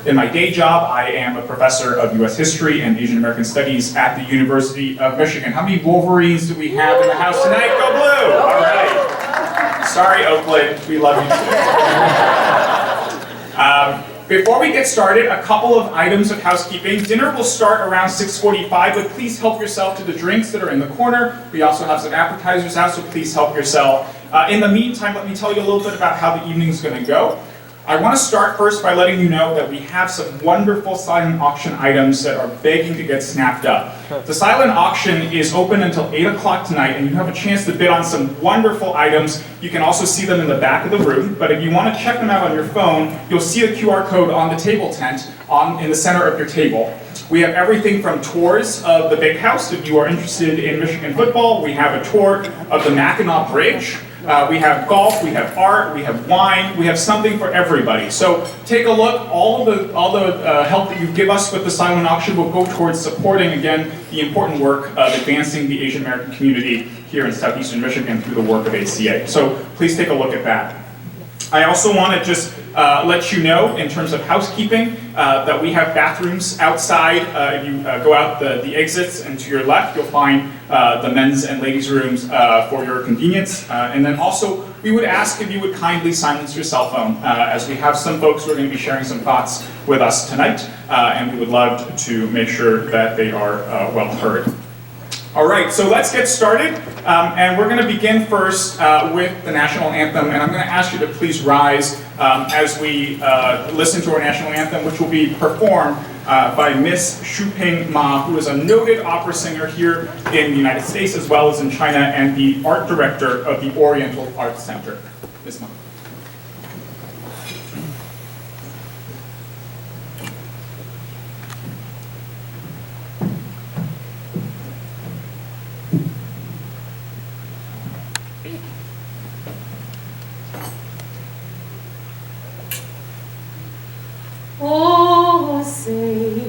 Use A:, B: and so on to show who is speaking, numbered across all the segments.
A: In my day job, I am a professor of US history and Asian American studies at the University of Michigan. How many Wolverines do we have in the house tonight? Go Blue! All right. Sorry, Oakland, we love you too. Before we get started, a couple of items of housekeeping. Dinner will start around 6:45, but please help yourself to the drinks that are in the corner. We also have some appetizers out, so please help yourself. In the meantime, let me tell you a little bit about how the evening is going to go. I want to start first by letting you know that we have some wonderful silent auction items that are begging to get snapped up. The silent auction is open until 8 o'clock tonight, and you have a chance to bid on some wonderful items. You can also see them in the back of the room, but if you want to check them out on your phone, you'll see a QR code on the table tent in the center of your table. We have everything from tours of the Big House. If you are interested in Michigan football, we have a tour of the Mackinac Bridge. We have golf, we have art, we have wine, we have something for everybody. So take a look. All the help that you give us with the silent auction will go towards supporting, again, the important work of advancing the Asian American community here in Southeastern Michigan through the work of ACA. So please take a look at that. I also want to just let you know, in terms of housekeeping, that we have bathrooms outside. If you go out the exits and to your left, you'll find the men's and ladies' rooms for your convenience. And then also, we would ask if you would kindly silence your cell phone, as we have some folks who are going to be sharing some thoughts with us tonight, and we would love to make sure that they are well heard. All right, so let's get started, and we're going to begin first with the national anthem, and I'm going to ask you to please rise as we listen to our national anthem, which will be performed by Miss Shuping Ma, who is a noted opera singer here in the United States as well as in China, and the art director of the Oriental Arts Center. Miss Ma.
B: Oh, say,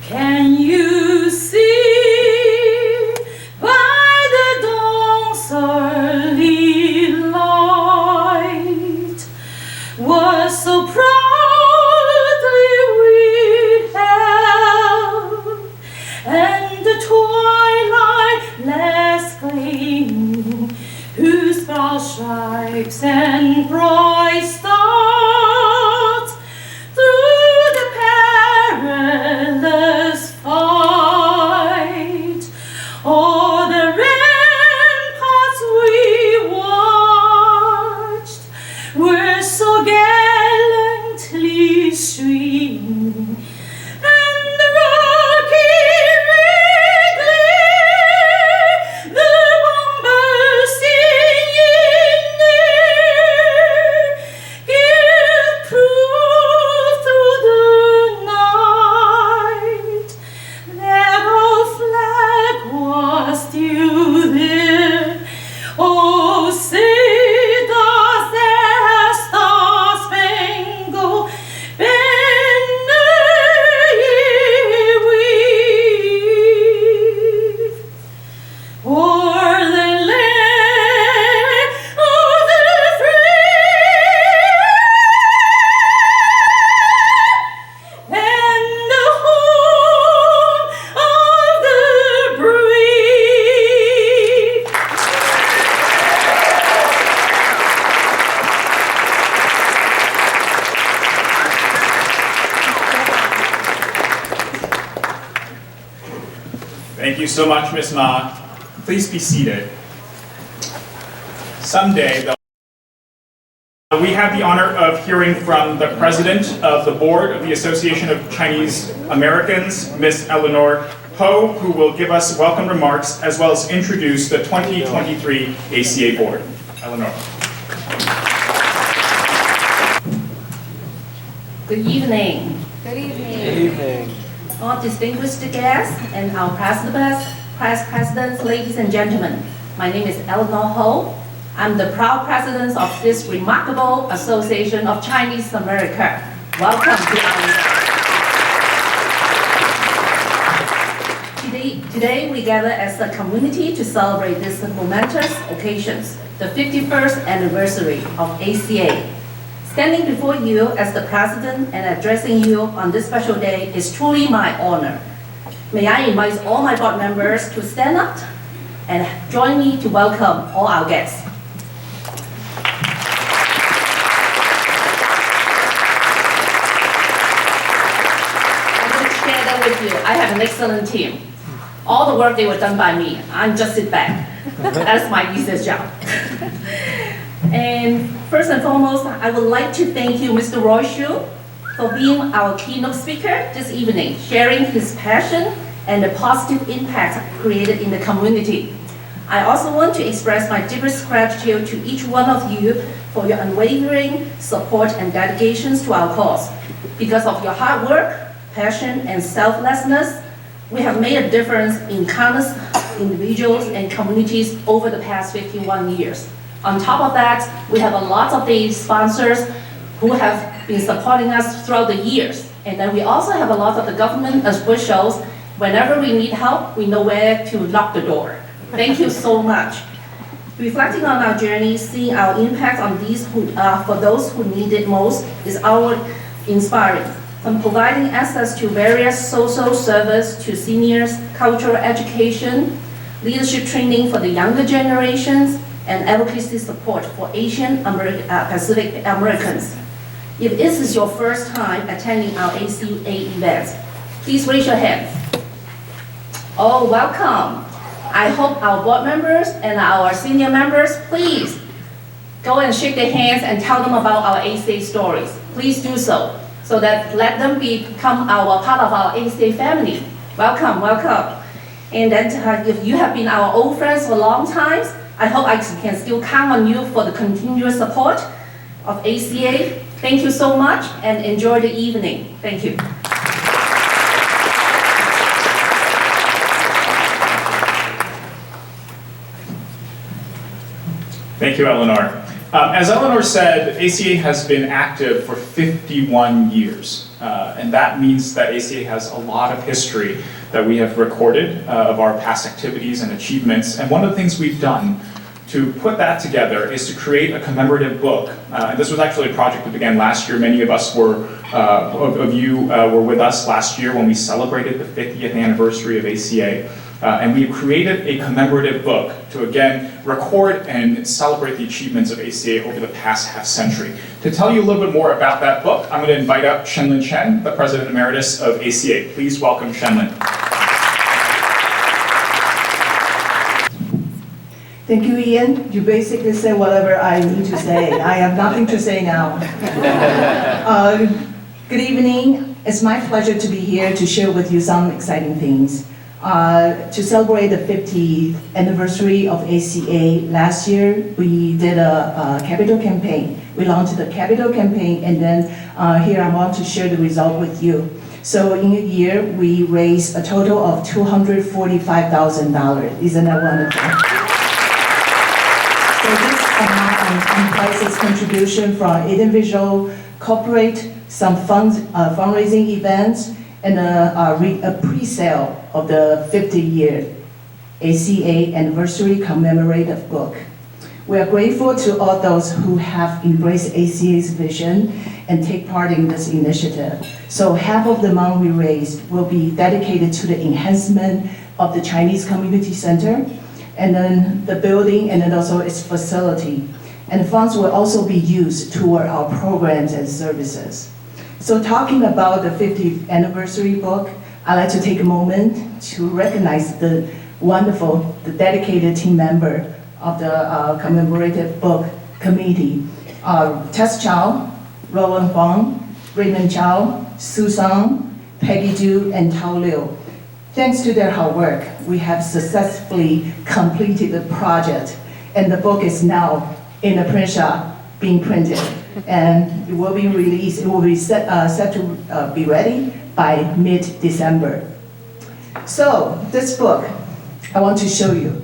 B: can you see by the dawn's early light what so proudly we held, and the twilight less gleaming, whose broad stripes and bright stars through the perilous fight, o'er the ramparts we watched, were so gallantly streaming, and the rocky red glare, the bombers singing near, give proof through the night that our flag was still there. Oh, say does that star-spangled banner yet wave o'er the land of the free and the home of the brave.
A: Thank you so much, Miss Ma. Please be seated. Someday, we have the honor of hearing from the president of the board of the Association of Chinese Americans, Miss Eleanor Ho, who will give us welcome remarks as well as introduce the 2023 ACA board. Eleanor.
C: Good evening.
D: Good evening.
E: Good evening.
C: All distinguished guests and our presidents, ladies and gentlemen. My name is Eleanor Ho. I'm the proud president of this remarkable Association of Chinese America. Welcome to our event. Today we gather as a community to celebrate this momentous occasion, the 51st anniversary of ACA. Standing before you as the president and addressing you on this special day is truly my honor. May I invite all my board members to stand up and join me to welcome all our guests. I'm going to share that with you. I have an excellent team. All the work they were done by me. I'm just sit back. That's my easiest job. And first and foremost, I would like to thank you, Mr. Roy Shu, for being our keynote speaker this evening, sharing his passion and the positive impact created in the community. I also want to express my deepest gratitude to each one of you for your unwavering support and dedications to our cause. Because of your hard work, passion, and selflessness, we have made a difference in countless individuals and communities over the past 51 years. On top of that, we have a lot of the sponsors who have been supporting us throughout the years. And then we also have a lot of the government officials. Whenever we need help, we know where to knock the door. Thank you so much. Reflecting on our journey, seeing our impact on these for those who need it most is our inspiring. From providing access to various social service to seniors, cultural education, leadership training for the younger generations, and advocacy support for Asian Pacific Americans. If this is your first time attending our ACA event, please raise your hands. Oh, welcome. I hope our board members and our senior members, please go and shake their hands and tell them about our ACA stories. Please do so that let them become part of our ACA family. Welcome, welcome. And then if you have been our old friends for a long time, I hope I can still count on you for the continuous support of ACA. Thank you so much and enjoy the evening. Thank you.
A: Thank you, Eleanor. As Eleanor said, ACA has been active for 51 years. And that means that ACA has a lot of history that we have recorded of our past activities and achievements. And one of the things we've done to put that together is to create a commemorative book. And this was actually a project that began last year. Many of us were with us last year when we celebrated the 50th anniversary of ACA. And we created a commemorative book to again record and celebrate the achievements of ACA over the past half century. To tell you a little bit more about that book, I'm going to invite up Shenlin Chen, the President Emeritus of ACA. Please welcome Shenlin.
D: Thank you, Ian. You basically said whatever I need to say. I have nothing to say now. Good evening. It's my pleasure to be here to share with you some exciting things. To celebrate the 50th anniversary of ACA last year, we did a capital campaign. We launched the capital campaign, and then here I want to share the result with you. So in a year, we raised a total of $245,000. Isn't that wonderful? So this amount comprises contribution from individual, corporate, some fundraising events, and a pre-sale of the 50-year ACA anniversary commemorative book. We are grateful to all those who have embraced ACA's vision and take part in this initiative. So half of the amount we raised will be dedicated to the enhancement of the Chinese Community Center, and then the building, and then also its facility. And the funds will also be used toward our programs and services. So talking about the 50th anniversary book, I'd like to take a moment to recognize the wonderful, the dedicated team member of the commemorative book committee. Tess Chow, Rowan Huang, Raymond Chow, Susan, Peggy Du, and Tao Liu. Thanks to their hard work, we have successfully completed the project, and the book is now in the print shop being printed, and it will be released. It will be set to be ready by mid-December. So this book, I want to show you.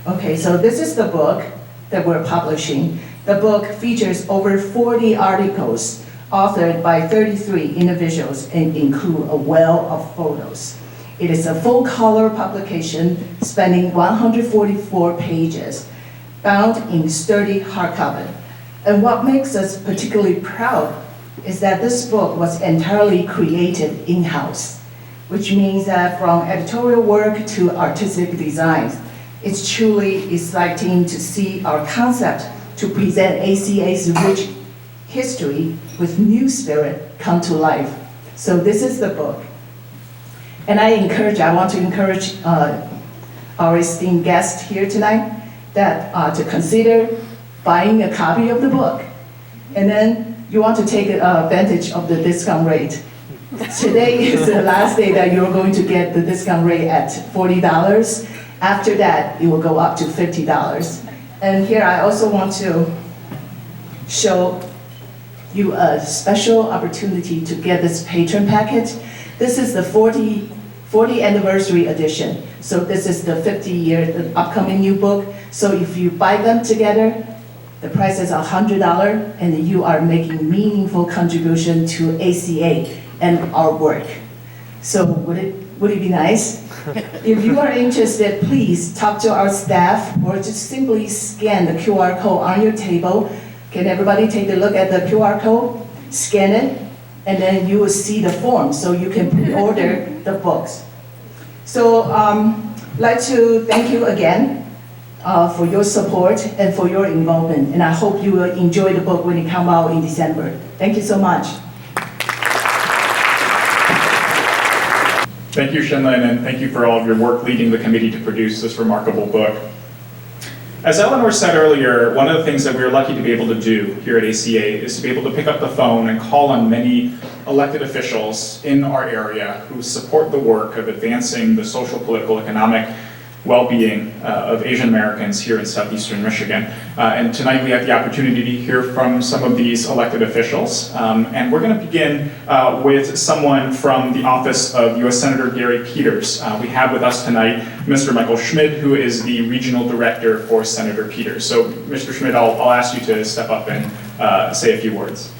D: Okay, so this is the book that we're publishing. The book features over 40 articles authored by 33 individuals and include a wealth of photos. It is a full-color publication spanning 144 pages. bound in sturdy hardcover. And what makes us particularly proud is that this book was entirely created in-house, which means that from editorial work to artistic designs, it's truly exciting to see our concept to present ACA's rich history with new spirit come to life. So this is the book. And I want to encourage our esteemed guest here tonight that to consider buying a copy of the book. And then you want to take advantage of the discount rate. Today is the last day that you're going to get the discount rate at $40. After that, it will go up to $50. And here I also want to show you a special opportunity to get this patron packet. This is the 40 anniversary edition. So this is the 50-year, the upcoming new book. So if you buy them together, the price is $100, and you are making meaningful contribution to ACA and our work. So would it be nice? If you are interested, please talk to our staff or just simply scan the QR code on your table. Can everybody take a look at the QR code? Scan it, and then you will see the form so you can pre-order the books. So I'd like to thank you again for your support and for your involvement, and I hope you will enjoy the book when it comes out in December. Thank you so much.
A: Thank you, Shinlin, and thank you for all of your work leading the committee to produce this remarkable book. As Eleanor said earlier, one of the things that we are lucky to be able to do here at ACA is to be able to pick up the phone and call on many elected officials in our area who support the work of advancing the social, political, economic well-being of Asian Americans here in southeastern Michigan. And tonight we have the opportunity to hear from some of these elected officials. And we're going to begin with someone from the office of U.S. Senator Gary Peters. We have with us tonight Mr. Michael Schmidt, who is the regional director for Senator Peters. So, Mr. Schmidt, I'll ask you to step up and say a few words.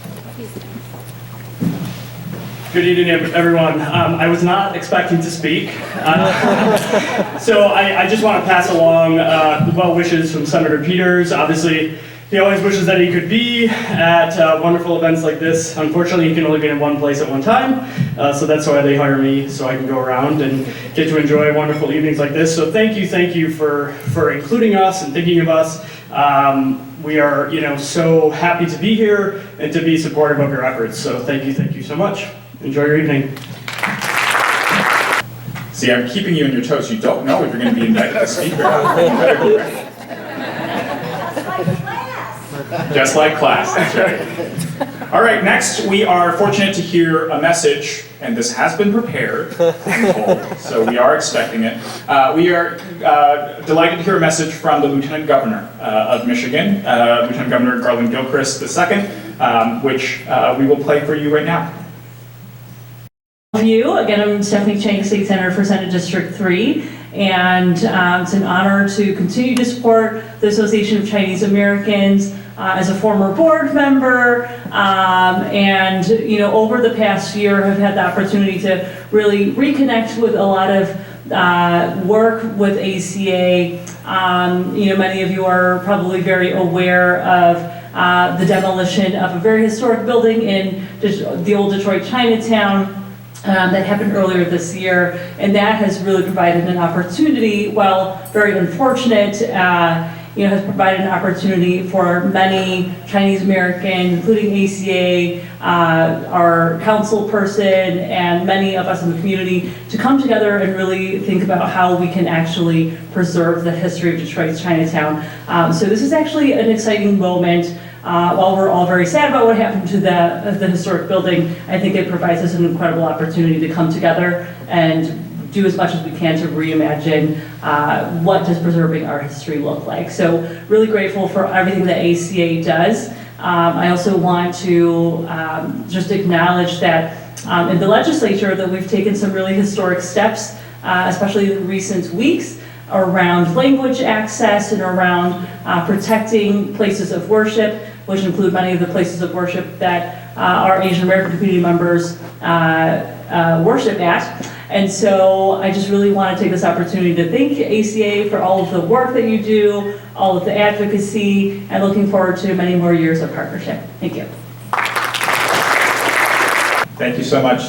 E: Good evening, everyone. I was not expecting to speak. So I just want to pass along the well wishes from Senator Peters. Obviously, he always wishes that he could be at wonderful events like this. Unfortunately, he can only be in one place at one time. So that's why they hire me, so I can go around and get to enjoy wonderful evenings like this. So thank you for including us and thinking of us. We are, so happy to be here and to be supportive of your efforts. So thank you so much. Enjoy your evening.
A: See, I'm keeping you on your toes. You don't know if you're going to be invited to speak or not. You better be ready. Just like class, that's right. All right, next we are fortunate to hear a message, and this has been prepared, so we are expecting it. We are delighted to hear a message from the Lieutenant Governor of Michigan, Lieutenant Governor Garland Gilchrist II, which we will play for you right now.
B: You. Again, I'm Stephanie Chang, State Senator for Senate District 3, and it's an honor to continue to support the Association of Chinese Americans as a former board member, and over the past year have had the opportunity to really reconnect with a lot of work with ACA. Many of you are probably very aware of the demolition of a very historic building in the old Detroit Chinatown. That happened earlier this year, and that has really provided an opportunity, while very unfortunate, has provided an opportunity for many Chinese American, including ACA, our council person, and many of us in the community to come together and really think about how we can actually preserve the history of Detroit's Chinatown. So this is actually an exciting moment. While we're all very sad about what happened to the historic building, I think it provides us an incredible opportunity to come together and do as much as we can to reimagine what does preserving our history look like. So really grateful for everything that ACA does. I also want to just acknowledge that in the legislature that we've taken some really historic steps, especially in recent weeks, around language access and around protecting places of worship, which include many of the places of worship that our Asian American community members worship at. And so I just really want to take this opportunity to thank ACA for all of the work that you do, all of the advocacy, and looking forward to many more years of partnership. Thank you.
A: Thank you so much,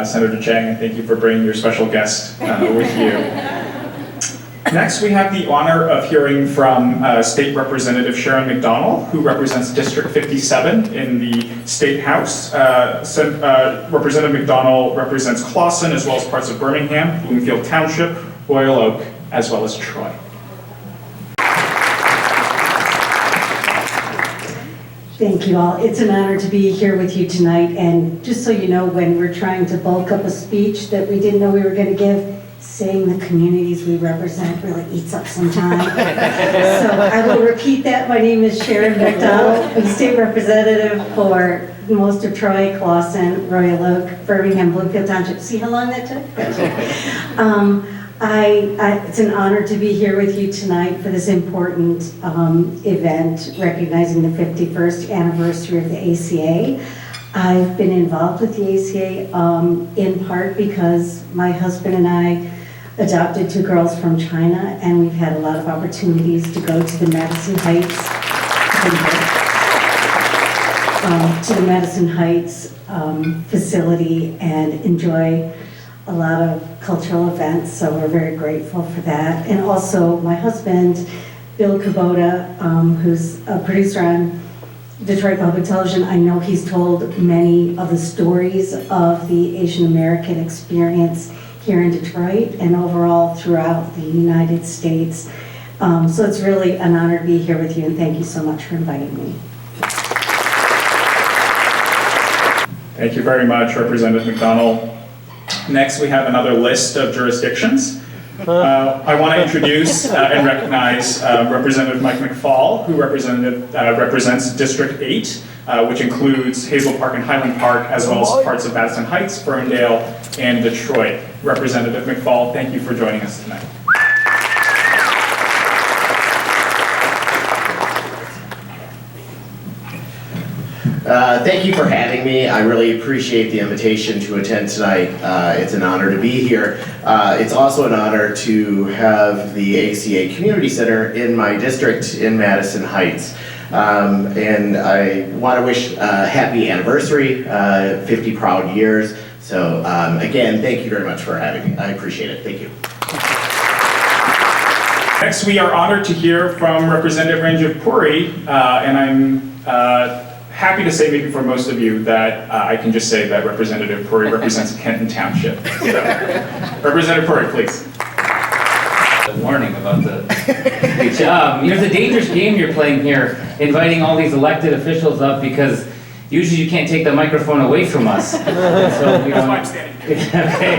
A: Senator Chang, and thank you for bringing your special guest with you. Next, we have the honor of hearing from State Representative Sharon McDonnell, who represents District 57 in the State House. Representative McDonnell represents Clawson, as well as parts of Birmingham, Bloomfield Township, Royal Oak, as well as Troy.
F: Thank you all. It's an honor to be here with you tonight. And just so you know, when we're trying to bulk up a speech that we didn't know we were going to give, saying the communities we represent really eats up some time. So I will repeat that. My name is Sharon McDonnell. I'm state representative for most of Troy, Clawson, Royal Oak, Birmingham, Bloomfield Township. See how long that took? It's an honor to be here with you tonight for this important event recognizing the 51st anniversary of the ACA. I've been involved with the ACA in part because my husband and I adopted 2 girls from China, and we've had a lot of opportunities to go to the Madison Heights facility and enjoy a lot of cultural events, so we're very grateful for that. And also my husband, Bill Kubota, who's a producer on Detroit Public Television, I know he's told many of the stories of the Asian American experience here in Detroit and overall throughout the United States. So it's really an honor to be here with you, and thank you so much for inviting me.
A: Thank you very much, Representative McDonnell. Next, we have another list of jurisdictions. I want to introduce and recognize Representative Mike McFall, who represents District 8, which includes Hazel Park and Highland Park, as well as parts of Madison Heights, Ferndale, and Detroit. Representative McFall, thank you for joining us tonight.
G: Thank you for having me. I really appreciate the invitation to attend tonight. It's an honor to be here. It's also an honor to have the ACA Community Center in my district in Madison Heights. And I want to wish a happy anniversary, 50 proud years. So again, thank you very much for having me. I appreciate it. Thank you.
A: Next, we are honored to hear from Representative Ranjiv Puri, and I'm happy to say, maybe for most of you, that I can just say that Representative Puri represents Kenton Township. So, Representative Puri, please.
H: A warning about the it's a dangerous game you're playing here, inviting all these elected officials up, because usually you can't take the microphone away from us. So,
A: That's why I'm standing here.
H: Okay.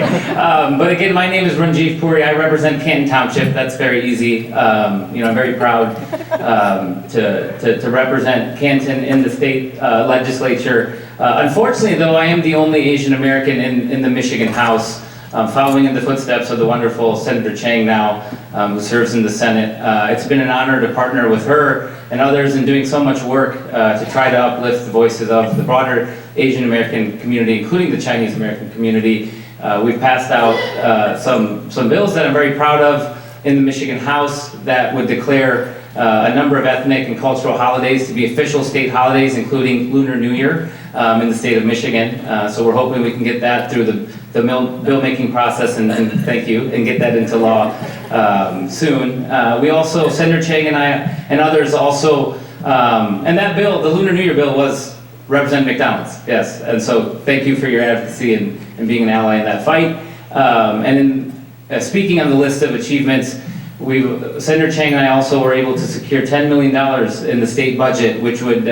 H: But again, my name is Ranjiv Puri. I represent Canton Township. That's very easy. I'm very proud to represent Canton in the state legislature. Unfortunately, though, I am the only Asian American in the Michigan House, following in the footsteps of the wonderful Senator Chang now, who serves in the Senate. It's been an honor to partner with her and others in doing so much work to try to uplift the voices of the broader Asian American community, including the Chinese American community. We've passed out some bills that I'm very proud of in the Michigan House that would declare a number of ethnic and cultural holidays to be official state holidays, including Lunar New Year in the state of Michigan. So we're hoping we can get that through the bill-making process, and thank you, and get that into law soon. We also, Senator Chang and I and others also, and that bill, the Lunar New Year bill, was Representative McDonald's, yes. And so thank you for your advocacy and being an ally in that fight. And in speaking on the list of achievements, Senator Chang and I also were able to secure $10 million in the state budget, which would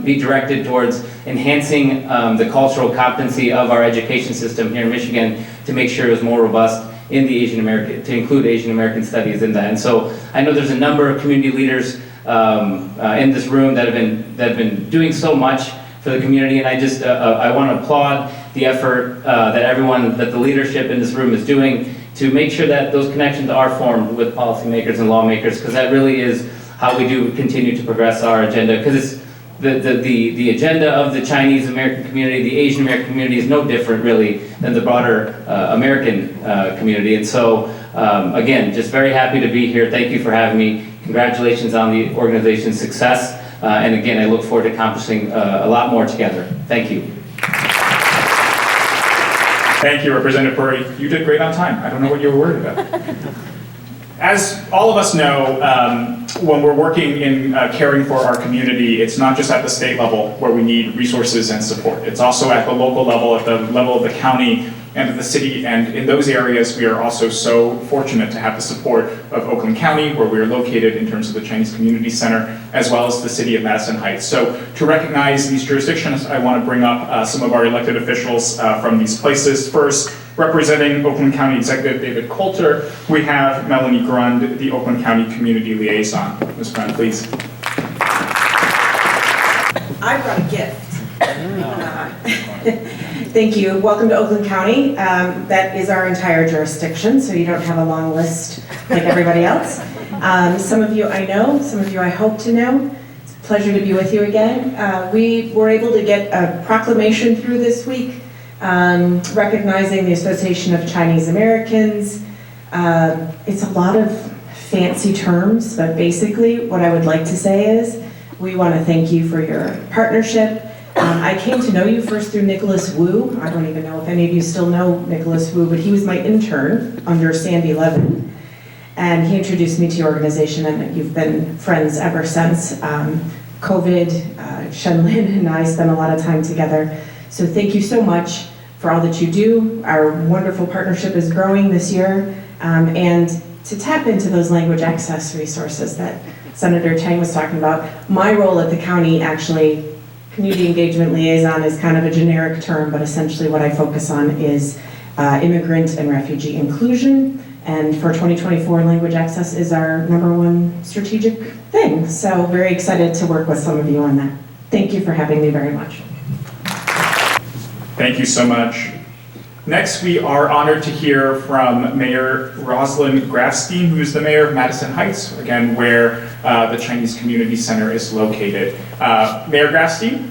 H: be directed towards enhancing the cultural competency of our education system here in Michigan to make sure it was more robust in the Asian American, to include Asian American studies in that. And so I know there's a number of community leaders in this room that have been doing so much for the community, and I just I want to applaud the effort that the leadership in this room is doing to make sure that those connections are formed with policymakers and lawmakers, because that really is how we do continue to progress our agenda. Because it's the agenda of the Chinese American community, the Asian American community, is no different really than the broader American community. And so again, just very happy to be here. Thank you for having me. Congratulations on the organization's success. And again, I look forward to accomplishing a lot more together. Thank you.
A: Thank you, Representative Puri. You did great on time. I don't know what you were worried about. As all of us know, when we're working in caring for our community, it's not just at the state level where we need resources and support. It's also at the local level, at the level of the county and of the city. And in those areas, we are also so fortunate to have the support of Oakland County, where we are located in terms of the Chinese Community Center, as well as the city of Madison Heights. So to recognize these jurisdictions, I want to bring up some of our elected officials from these places. First, representing Oakland County Executive David Coulter, we have Melanie Grund, the Oakland County Community Liaison. Ms. Grund, please.
I: I brought a gift. Thank you. Welcome to Oakland County. That is our entire jurisdiction, so you don't have a long list like everybody else. Some of you I know, some of you I hope to know. It's a pleasure to be with you again. We were able to get a proclamation through this week recognizing the Association of Chinese Americans. It's a lot of fancy terms, but basically what I would like to say is we want to thank you for your partnership. I came to know you first through Nicholas Wu. I don't even know if any of you still know Nicholas Wu, but he was my intern under Sandy Levin. And he introduced me to your organization, and you've been friends ever since. COVID, Shenlin and I spent a lot of time together. So thank you so much for all that you do. Our wonderful partnership is growing this year. And to tap into those language access resources that Senator Tang was talking about, my role at the county, actually, community engagement liaison is kind of a generic term, but essentially what I focus on is immigrant and refugee inclusion. And for 2024, language access is our #1 strategic thing. So very excited to work with some of you on that. Thank you for having me very much.
A: Thank you so much. Next, we are honored to hear from Mayor Rosalind Grafstein, who is the mayor of Madison Heights, again, where the Chinese Community Center is located. Mayor Grafstein?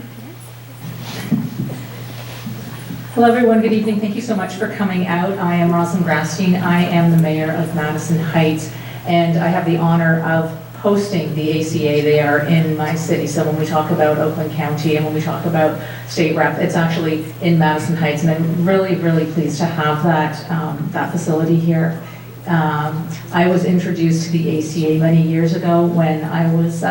J: Hello everyone, good evening. Thank you so much for coming out. I am Rosalind Grafstein. I am the mayor of Madison Heights, and I have the honor of hosting the ACA. They are in my city. So when we talk about Oakland County and when we talk about state rep, it's actually in Madison Heights, and I'm really, really pleased to have that facility here. I was introduced to the ACA many years ago when I was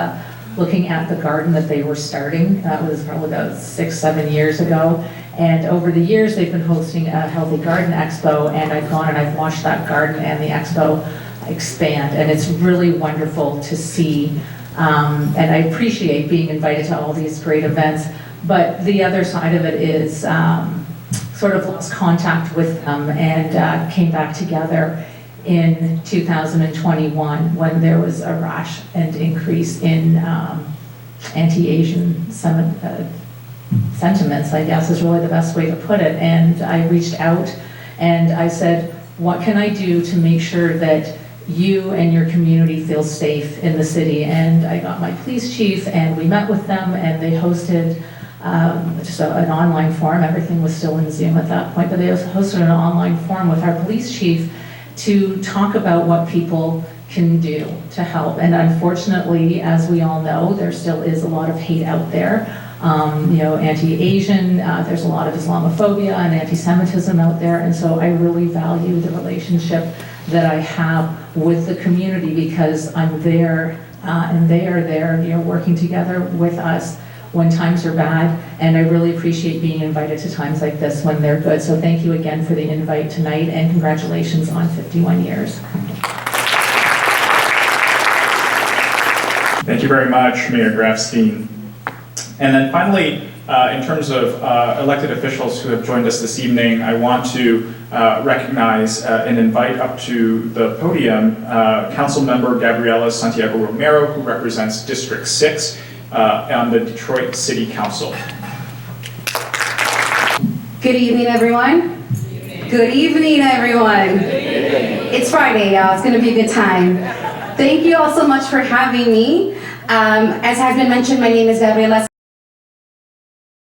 J: looking at the garden that they were starting. That was probably about 6-7 years ago. And over the years, they've been hosting a Healthy Garden Expo, and I've gone and I've watched that garden and the expo expand, and it's really wonderful to see. And I appreciate being invited to all these great events, but the other side of it is sort of lost contact with them and came back together in 2021 when there was a rush and increase in anti-Asian sentiments, I guess is really the best way to put it. And I reached out and I said, what can I do to make sure that you and your community feel safe in the city? And I got my police chief and we met with them, and they hosted just an online forum. Everything was still in Zoom at that point, but they hosted an online forum with our police chief to talk about what people can do to help. And unfortunately, as we all know, there still is a lot of hate out there. Anti-Asian, there's a lot of Islamophobia and anti-Semitism out there, and so I really value the relationship that I have with the community because I'm there and they are there, working together with us when times are bad, and I really appreciate being invited to times like this when they're good. So thank you again for the invite tonight, and congratulations on 51 years.
A: Thank you very much, Mayor Grafstein. And then finally, in terms of elected officials who have joined us this evening, I want to recognize and invite up to the podium Council Member Gabriela Santiago Romero, who represents District 6 on the Detroit City Council.
K: Good evening, everyone. Good evening, everyone. It's Friday, y'all. It's going to be a good time. Thank you all so much for having me. As has been mentioned, my name is Gabriela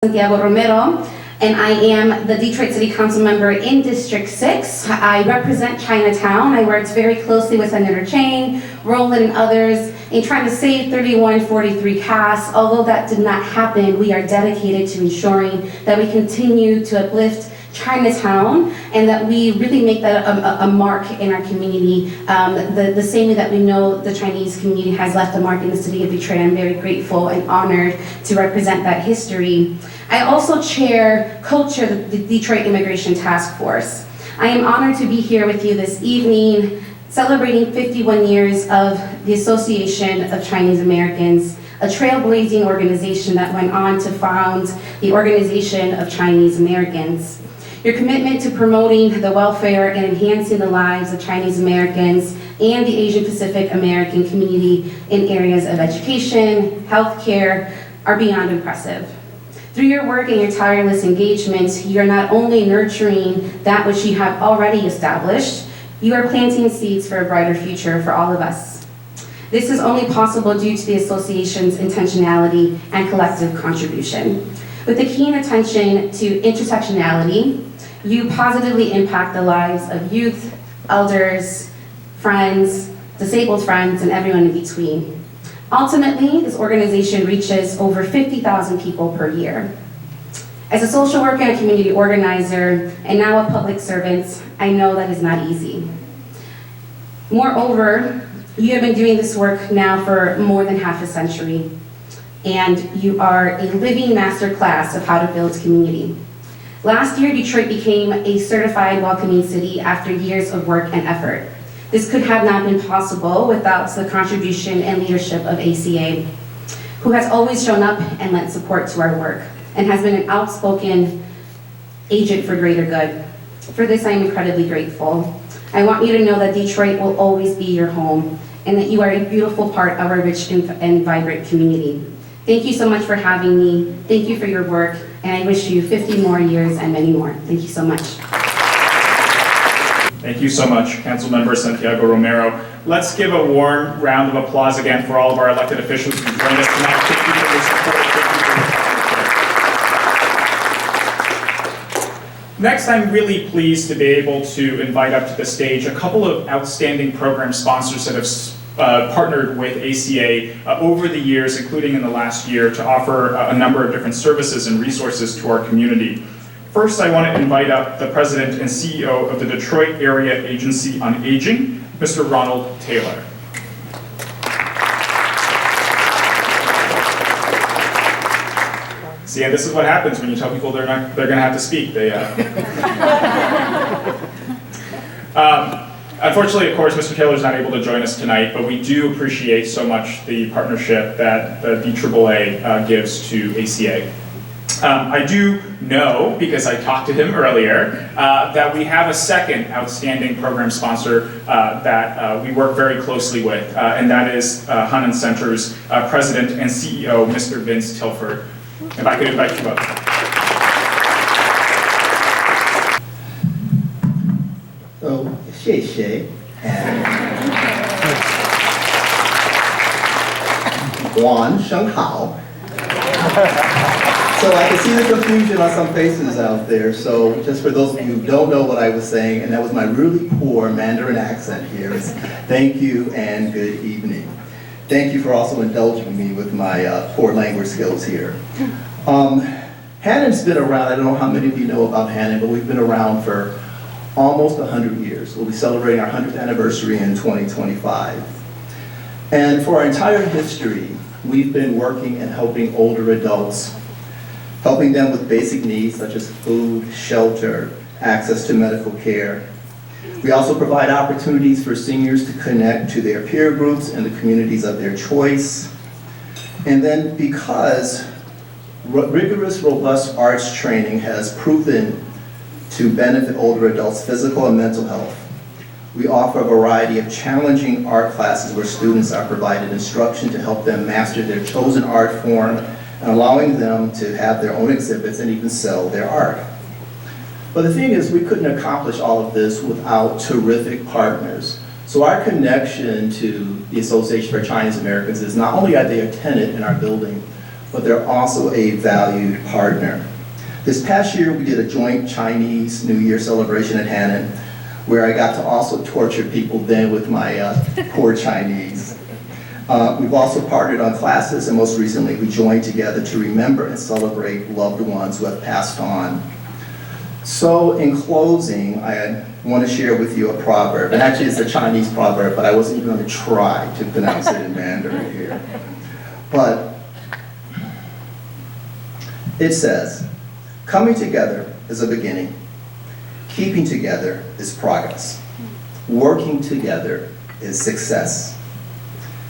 K: Santiago Romero. and I am the Detroit City Council member in District 6. I represent Chinatown. I worked very closely with Senator Chang, Roland, and others in trying to save 3143 Cass. Although that did not happen, we are dedicated to ensuring that we continue to uplift Chinatown and that we really make that a mark in our community. The same way that we know the Chinese community has left a mark in the city of Detroit. I'm very grateful and honored to represent that history. I also co-chair the Detroit Immigration Task Force. I am honored to be here with you this evening, celebrating 51 years of the Association of Chinese Americans, a trailblazing organization that went on to found the Organization of Chinese Americans. Your commitment to promoting the welfare and enhancing the lives of Chinese Americans and the Asian Pacific American community in areas of education, healthcare are beyond impressive. Through your work and your tireless engagement, you are not only nurturing that which you have already established, you are planting seeds for a brighter future for all of us. This is only possible due to the association's intentionality and collective contribution. With a keen attention to intersectionality, you positively impact the lives of youth, elders, friends, disabled friends, and everyone in between. Ultimately, this organization reaches over 50,000 people per year. As a social worker and a community organizer, and now a public servant, I know that is not easy. Moreover, you have been doing this work now for more than half a century, and you are a living masterclass of how to build community. Last year, Detroit became a certified welcoming city after years of work and effort. This could have not been possible without the contribution and leadership of ACA, who has always shown up and lent support to our work, and has been an outspoken agent for greater good. For this, I am incredibly grateful. I want you to know that Detroit will always be your home, and that you are a beautiful part of our rich and vibrant community. Thank you so much for having me. Thank you for your work, and I wish you 50 more years and many more. Thank you so much.
A: Thank you so much, Councilmember Santiago Romero. Let's give a warm round of applause again for all of our elected officials who joined us tonight. Thank you for your support. Next, I'm really pleased to be able to invite up to the stage a couple of outstanding program sponsors that have partnered with ACA over the years, including in the last year, to offer a number of different services and resources to our community. First, I want to invite up the President and CEO of the Detroit Area Agency on Aging, Mr. Ronald Taylor. See, and this is what happens when you tell people they're going to have to speak. Unfortunately, of course, Mr. Taylor's not able to join us tonight, but we do appreciate so much the partnership that the DAAA gives to ACA. I do know, because I talked to him earlier, that we have a second outstanding program sponsor that we work very closely with, and that is Hannan Center's President and CEO, Mr. Vince Tilford. If I could invite you up.
L: So, 谢谢 and Juan Sheng Hao. So I can see the confusion on some faces out there. So just for those of you who don't know what I was saying, and that was my really poor Mandarin accent here, is thank you and good evening. Thank you for also indulging me with my poor language skills here. Hannan's been around. I don't know how many of you know about Hannan, but we've been around for almost 100 years. We'll be celebrating our 100th anniversary in 2025. And for our entire history, we've been working and helping older adults, helping them with basic needs such as food, shelter, access to medical care. We also provide opportunities for seniors to connect to their peer groups and the communities of their choice. And then because rigorous, robust arts training has proven to benefit older adults' physical and mental health, we offer a variety of challenging art classes where students are provided instruction to help them master their chosen art form and allowing them to have their own exhibits and even sell their art. But the thing is, we couldn't accomplish all of this without terrific partners. So our connection to the Association for Chinese Americans is not only are they a tenant in our building, but they're also a valued partner. This past year, we did a joint Chinese New Year celebration at Hannon, where I got to also torture people then with my poor Chinese. We've also partnered on classes, and most recently, we joined together to remember and celebrate loved ones who have passed on. So in closing, I want to share with you a proverb, and actually it's a Chinese proverb, but I wasn't even going to try to pronounce it in Mandarin here. But it says, coming together is a beginning. Keeping together is progress. Working together is success.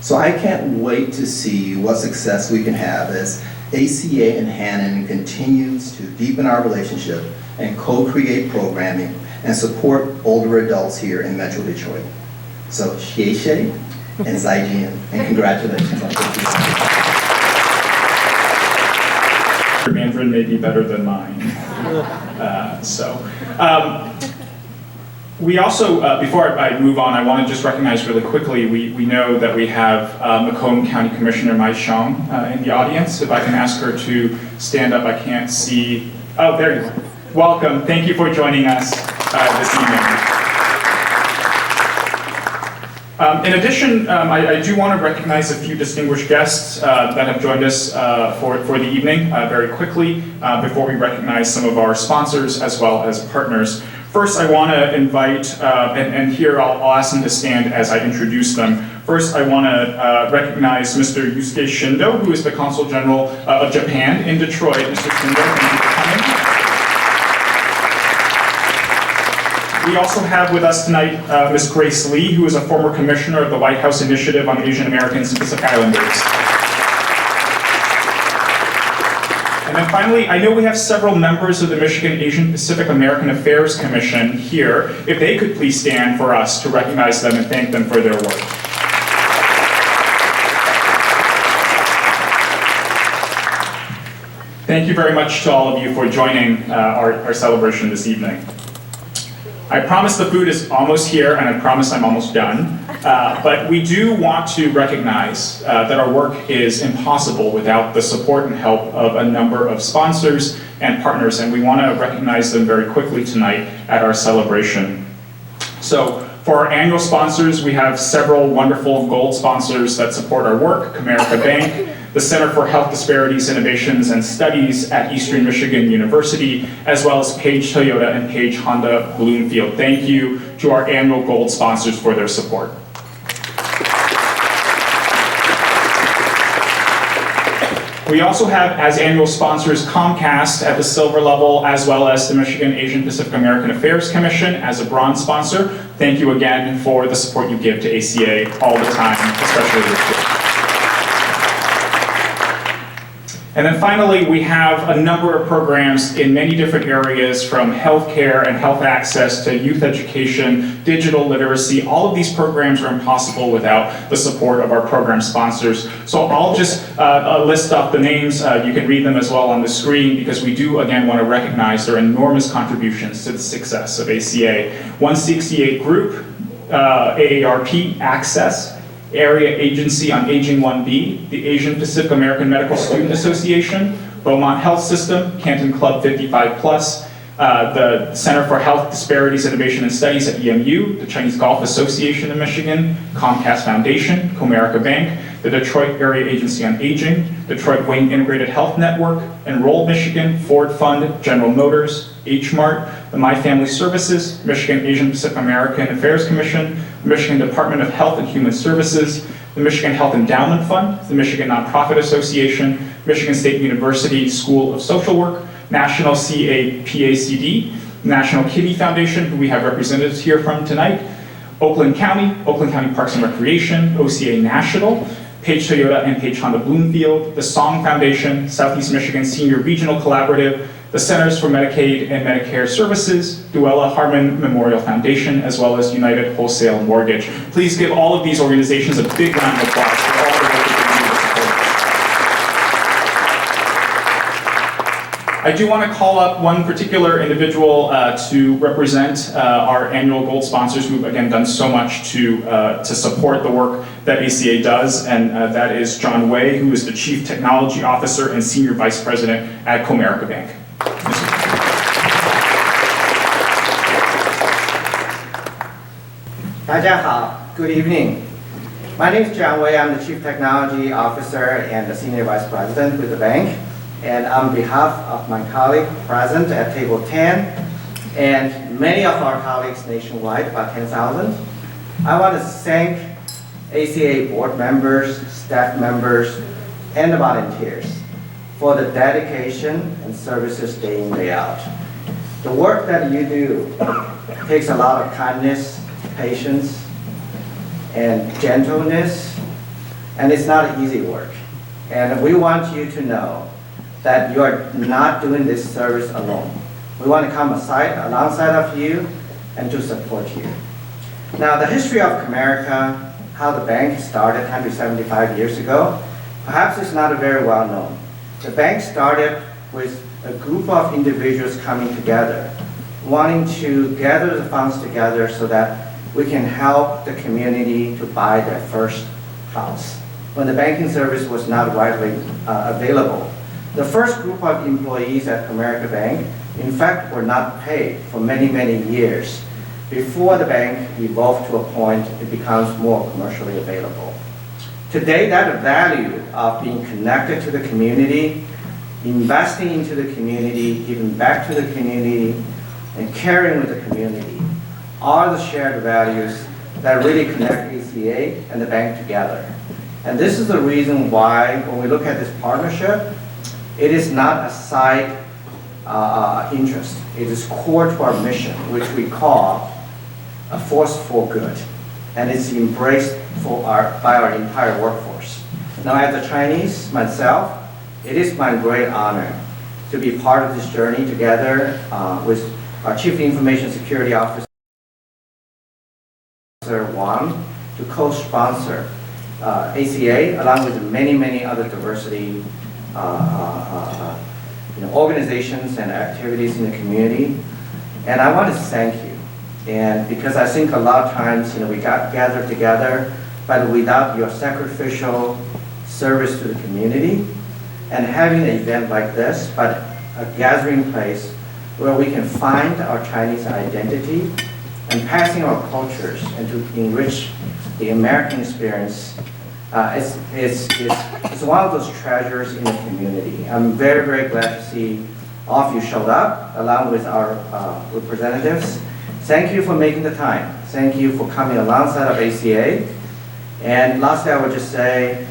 L: So I can't wait to see what success we can have as ACA and Hannon continues to deepen our relationship and co-create programming and support older adults here in Metro Detroit. So, 谢谢 and 再见 and congratulations on 50.
A: Your Mandarin may be better than mine. We also, before I move on, I want to just recognize really quickly, we know that we have Macomb County Commissioner Mai Xiong in the audience. If I can ask her to stand up, I can't see. Oh, there you are. Welcome. Thank you for joining us this evening. In addition, I do want to recognize a few distinguished guests that have joined us for the evening very quickly before we recognize some of our sponsors as well as partners. First, I want to invite, and here I'll ask them to stand as I introduce them. First, I want to recognize Mr. Yusuke Shindo, who is the Consul General of Japan in Detroit. Mr. Shindo, thank you for coming. We also have with us tonight Ms. Grace Lee, who is a former commissioner of the White House Initiative on Asian Americans and Pacific Islanders. And then finally, I know we have several members of the Michigan Asian Pacific American Affairs Commission here. If they could please stand for us to recognize them and thank them for their work. Thank you very much to all of you for joining our celebration this evening. I promise the food is almost here, and I promise I'm almost done. But we do want to recognize that our work is impossible without the support and help of a number of sponsors and partners, and we want to recognize them very quickly tonight at our celebration. So for our annual sponsors, we have several wonderful gold sponsors that support our work: Comerica Bank, the Center for Health Disparities, Innovations, and Studies at Eastern Michigan University, as well as Page Toyota and Page Honda Bloomfield. Thank you to our annual gold sponsors for their support. We also have as annual sponsors Comcast at the silver level, as well as the Michigan Asian Pacific American Affairs Commission as a bronze sponsor. Thank you again for the support you give to ACA all the time, especially this year. And then finally, we have a number of programs in many different areas, from healthcare and health access to youth education, digital literacy. All of these programs are impossible without the support of our program sponsors. So I'll just list off the names. You can read them as well on the screen, because we do, again, want to recognize their enormous contributions to the success of ACA. 168 Group, AARP, Access, Area Agency on Aging 1B, the Asian Pacific American Medical Student Association, Beaumont Health System, Canton Club 55+, the Center for Health Disparities, Innovation, and Studies at EMU, the Chinese Golf Association of Michigan, Comcast Foundation, Comerica Bank, the Detroit Area Agency on Aging, Detroit Wayne Integrated Health Network, Enroll Michigan, Ford Fund, General Motors, H-Mart, the My Family Services, Michigan Asian Pacific American Affairs Commission, the Michigan Department of Health and Human Services, the Michigan Health Endowment Fund, the Michigan Nonprofit Association, Michigan State University School of Social Work, National CAPACD, National Kidney Foundation, who we have representatives here from tonight, Oakland County Parks and Recreation, OCA National, Page Toyota and Page Honda Bloomfield, the Song Foundation, Southeast Michigan Senior Regional Collaborative, the Centers for Medicaid and Medicare Services, Duella Harmon Memorial Foundation, as well as United Wholesale Mortgage. Please give all of these organizations a big round of applause for all the work that they do to support us. I do want to call up one particular individual to represent our annual gold sponsors, who've again done so much to support the work that ACA does, and that is John Way, who is the Chief Technology Officer and Senior Vice President at Comerica Bank.
M: Good evening. My name is John Wei. I'm the Chief Technology Officer and the Senior Vice President with the bank. And on behalf of my colleague present at table 10 and many of our colleagues nationwide, about 10,000, I want to thank ACA board members, staff members, and the volunteers for the dedication and services day in, day out. The work that you do takes a lot of kindness, patience, and gentleness, and it's not easy work. And we want you to know that you are not doing this service alone. We want to come alongside of you and to support you. Now, the history of Comerica, how the bank started 175 years ago, perhaps it's not very well known. The bank started with a group of individuals coming together, wanting to gather the funds together so that we can help the community to buy their first house. When the banking service was not widely available, the first group of employees at Comerica Bank, in fact, were not paid for many, many years before the bank evolved to a point it becomes more commercially available. Today, that value of being connected to the community, investing into the community, giving back to the community, and caring with the community are the shared values that really connect ACA and the bank together. And this is the reason why, when we look at this partnership, it is not a side interest. It is core to our mission, which we call a force for good. And it's embraced by our entire workforce. Now, as a Chinese myself, it is my great honor to be part of this journey together with our Chief Information Security Officer, Wang, to co-sponsor ACA, along with many, many other diversity organizations and activities in the community. And I want to thank you. And because I think a lot of times, we got gathered together, but without your sacrificial service to the community, and having an event like this, but a gathering place where we can find our Chinese identity and passing our cultures and to enrich the American experience, it's one of those treasures in the community. I'm very, very glad to see all of you showed up, along with our representatives. Thank you for making the time. Thank you for coming alongside of ACA. And lastly, I would just say,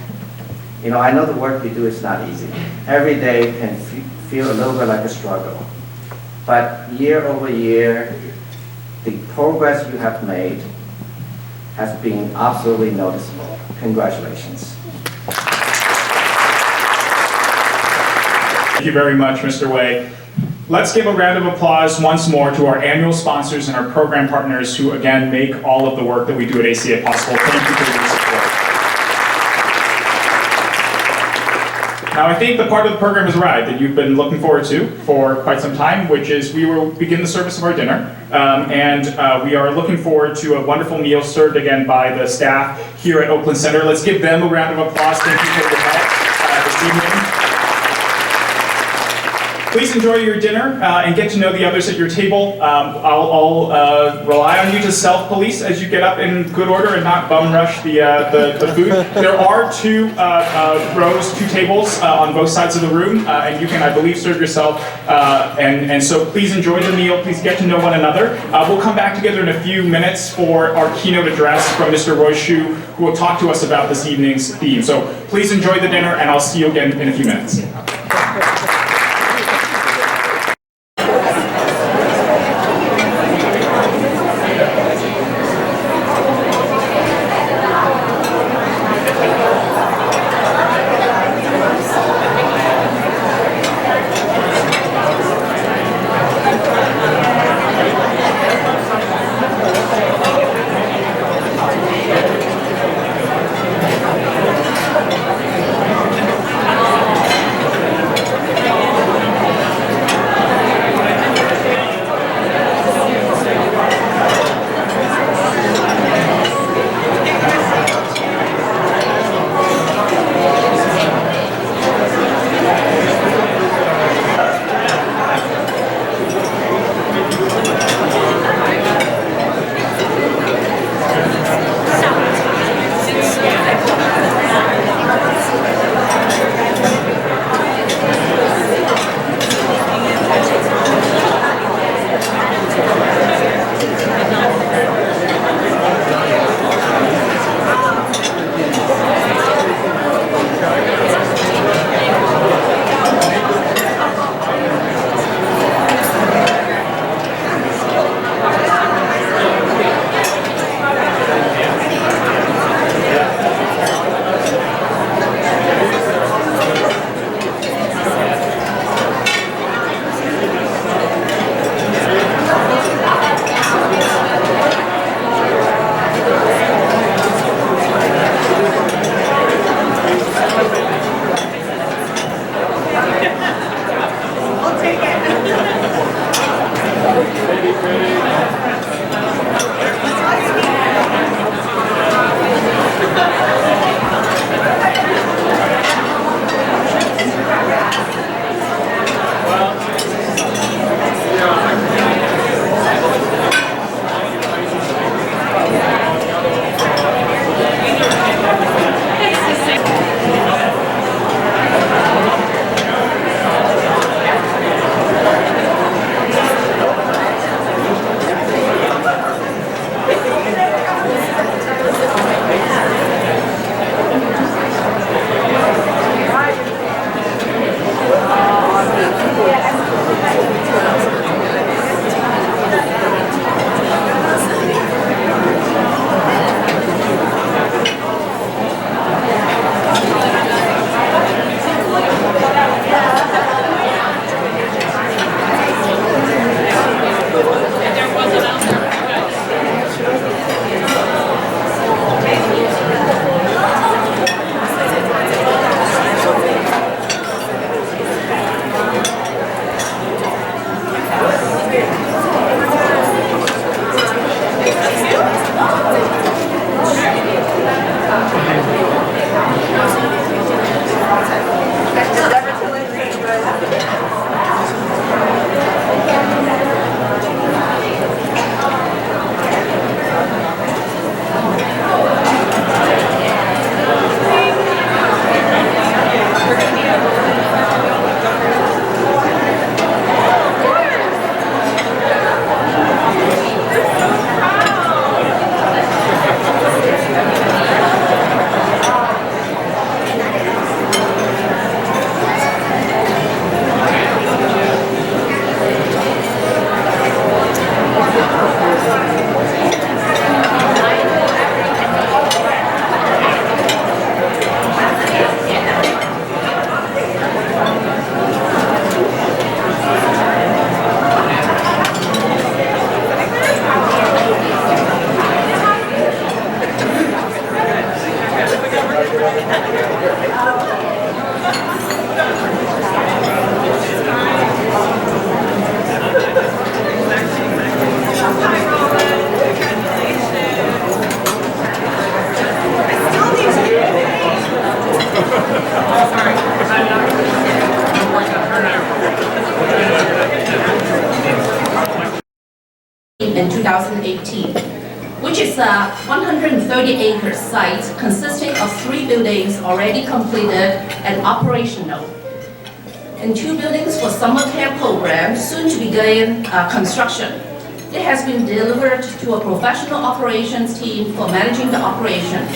M: I know the work you do is not easy. Every day can feel a little bit like a struggle. But year over year, the progress you have made has been absolutely noticeable. Congratulations.
A: Thank you very much, Mr. Wei. Let's give a round of applause once more to our annual sponsors and our program partners who, again, make all of the work that we do at ACA possible. Thank you for your support. Now, I think the part of the program has arrived that you've been looking forward to for quite some time, which is we will begin the service of our dinner. We are looking forward to a wonderful meal served again by the staff here at Oakland Center. Let's give them a round of applause. Thank you for your help this evening. Please enjoy your dinner and get to know the others at your table. I'll rely on you to self-police as you get up in good order and not bum rush the food. There are two tables on both sides of the room, and you can, I believe, serve yourself. And so please enjoy the meal. Please get to know one another. We'll come back together in a few minutes for our keynote address from Mr. Roy Shu, who will talk to us about this evening's theme. So please enjoy the dinner, and I'll see you again in a few minutes.
C: In 2018, which is a 130-acre site consisting of 3 buildings already completed and operational, and 2 buildings for summer camp program soon to begin construction. It has been delivered to a professional operations team for managing the operation.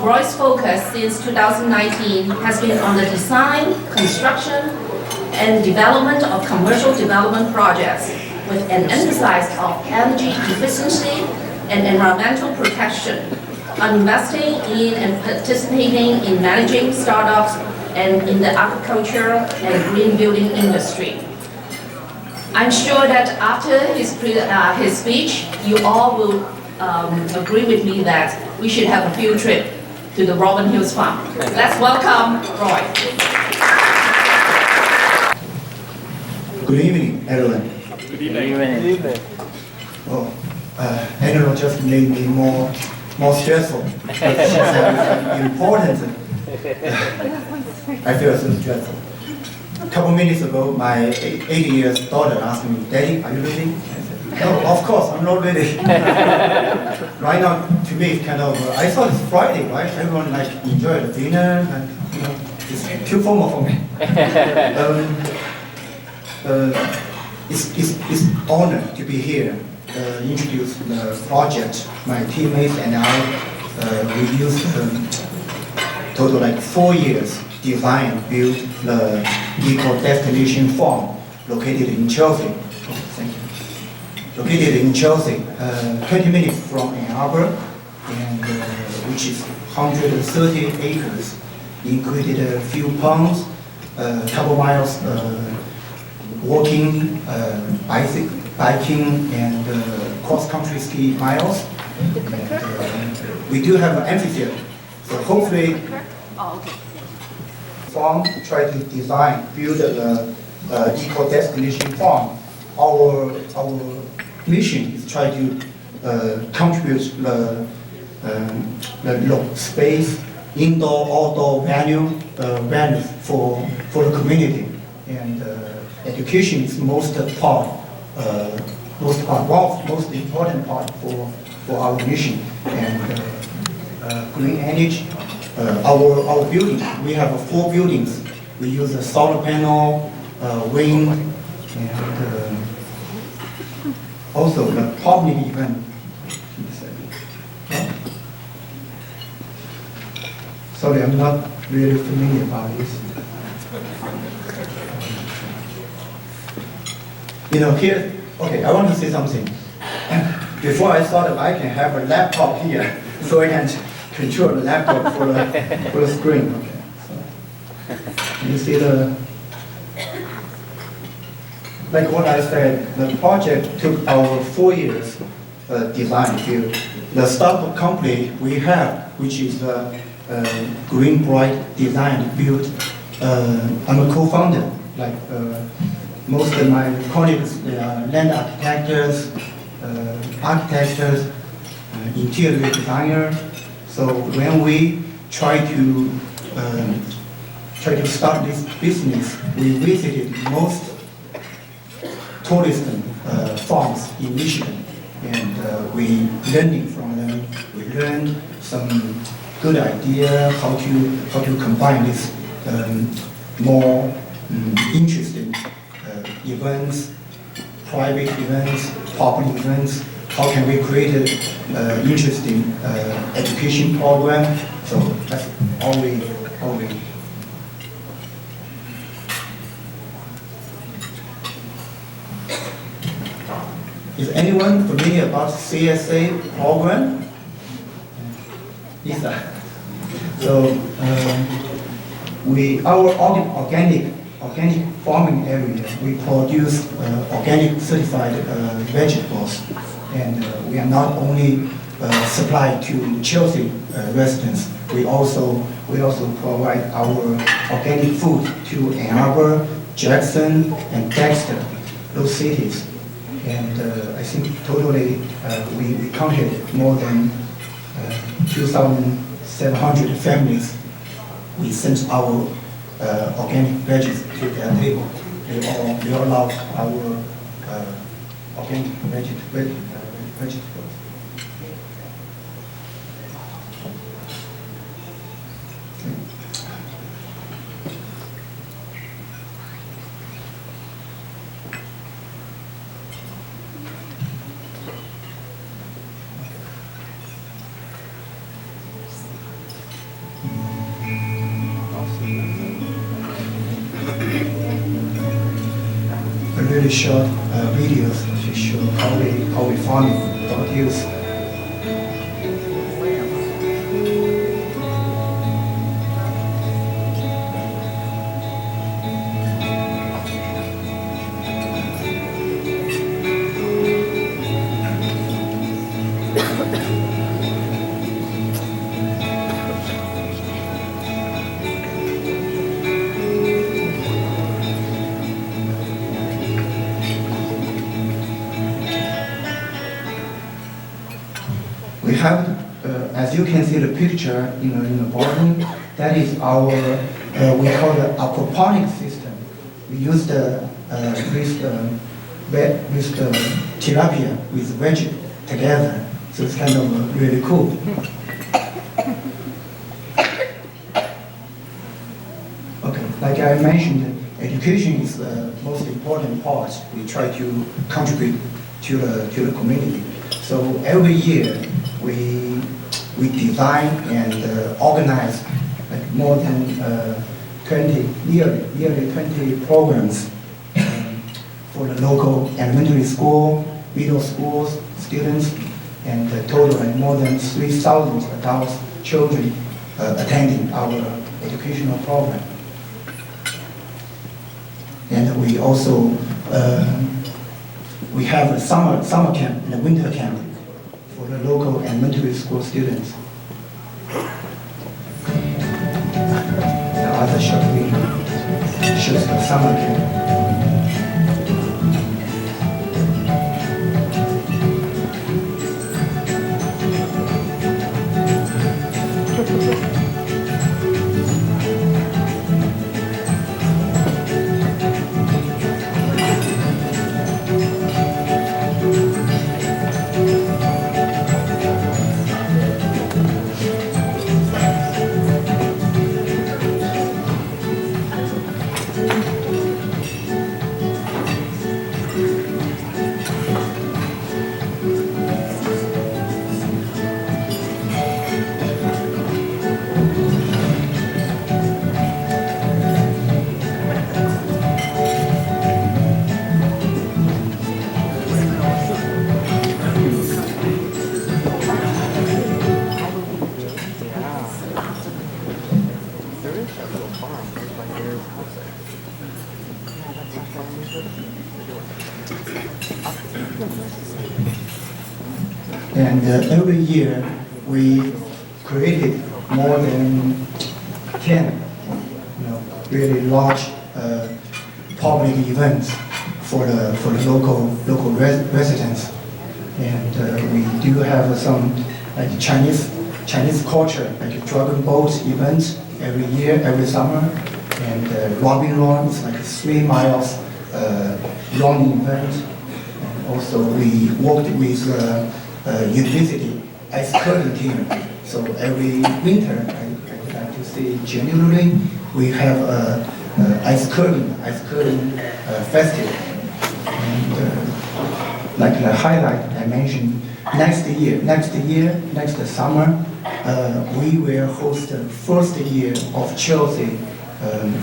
C: Roy's focus since 2019 has been on the design, construction, and development of commercial development projects, with an emphasis on energy efficiency and environmental protection, on investing in and participating in managing startups and in the agriculture and green building industry. I'm sure that after his speech, you all will agree with me that we should have a field trip to the Robin Hills Farm. Let's welcome Roy.
N: Good evening, everyone.
A: Good evening.
N: Oh, Eleanor just made me more stressful. But she said important. I feel so stressful. A couple minutes ago, my 8-year-old daughter asked me, "Daddy, are you ready?" I said, "No, of course, I'm not ready." Right now, to me, it's kind of, I thought it's Friday, right? Everyone like enjoy the dinner, and it's too formal for me. It's honor to be here, introduce the project. My teammates and I, we used total like 4 years design, build the eco-destination farm located in Chelsea. Oh, thank you. Located in Chelsea, 20 minutes from Ann Arbor, and which is 130 acres, included a few ponds, couple miles walking, biking, and cross-country ski miles. And, we do have an amphitheater, so hopefully, farm try to design, build a eco-destination farm. Our mission is try to contribute the space, indoor, outdoor values for the community. And education is most important part for our mission. And green energy, our building, we have 4 buildings. We use a solar panel, wind, and also the public event. Sorry, I'm not really familiar about this. Here, okay, I want to say something. Before I thought I can have a laptop here, so I can control the laptop for the screen. Okay, so you see like what I said, the project took our 4 years design build. The startup company we have, which is Green Bright Design Build. I'm a co-founder. Like most of my colleagues, they are land architects, interior designer. So when we try to start this business, we visited most tourist farms in Michigan, and we learning from them. We learned some good idea how to combine this more interesting events, private events, public events. How can we create an interesting education program? So that's all we. Is anyone familiar about CSA program? Lisa. So our organic farming area, we produce organic certified vegetables, and we are not only supply to Chelsea residents. We also provide our organic food to Ann Arbor, Jackson, and Dexter, those cities. And I think totally we counted more than 2,700 families. We sent our organic veggies to their table. They all love our organic vegetables. Really short videos to show how we farming produce. We have, as you can see the picture in the bottom, that is our, we call the aquaponic system. We use the tilapia with veg together, so it's kind of really cool. Okay, like I mentioned, education is the most important part. We try to contribute to the community. So every year, we design and organize like more than nearly 20 programs for the local elementary school, middle schools, students, and total like more than 3,000 adults, children attending our educational program. And we also we have a summer camp and a winter camp for the local elementary school students. The other shot video shows the summer camp. And every year we created more than 10 really large public events for the local residents. And we do have some like Chinese culture, like dragon boat events every year, every summer. And Robin Run is like 3 miles running event. And also we worked with university ice curling team. So every winter, I would like to say generally, we have ice curling festival. And like the highlight I mentioned, next summer, we will host the first year of Chelsea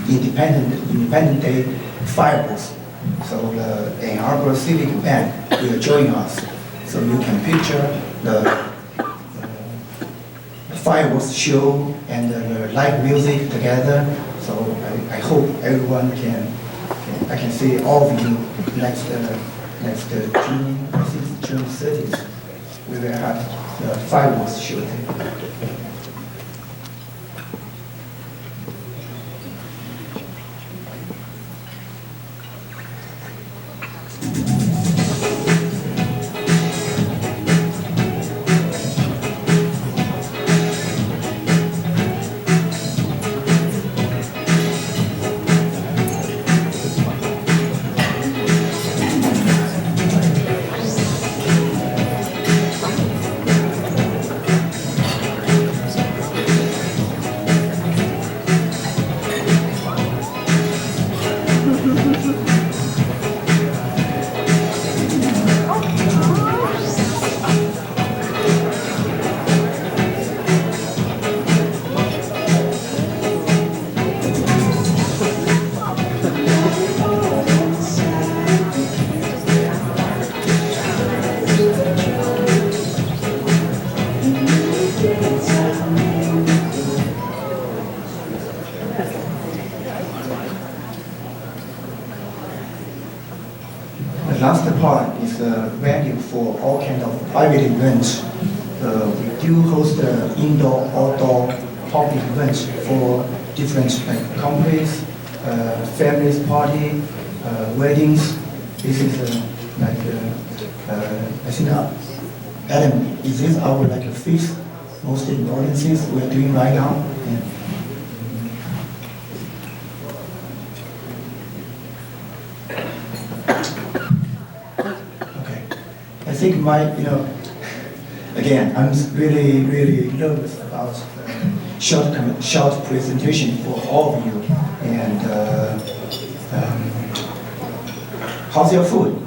N: Independent Day fireworks. So the Ann Arbor Civic Band will join us. So you can picture the fireworks show and the live music together. So I hope everyone I can see all of you next June, I think June 30th. We will have the fireworks show there. The last part is the venue for all kinds of private events. We do host indoor, outdoor public events for different companies, families party, weddings. This is I think Adam, is this our fifth most important things we're doing right now? Yeah. I think again, I'm really nervous about short presentation for all of you. And how's your food?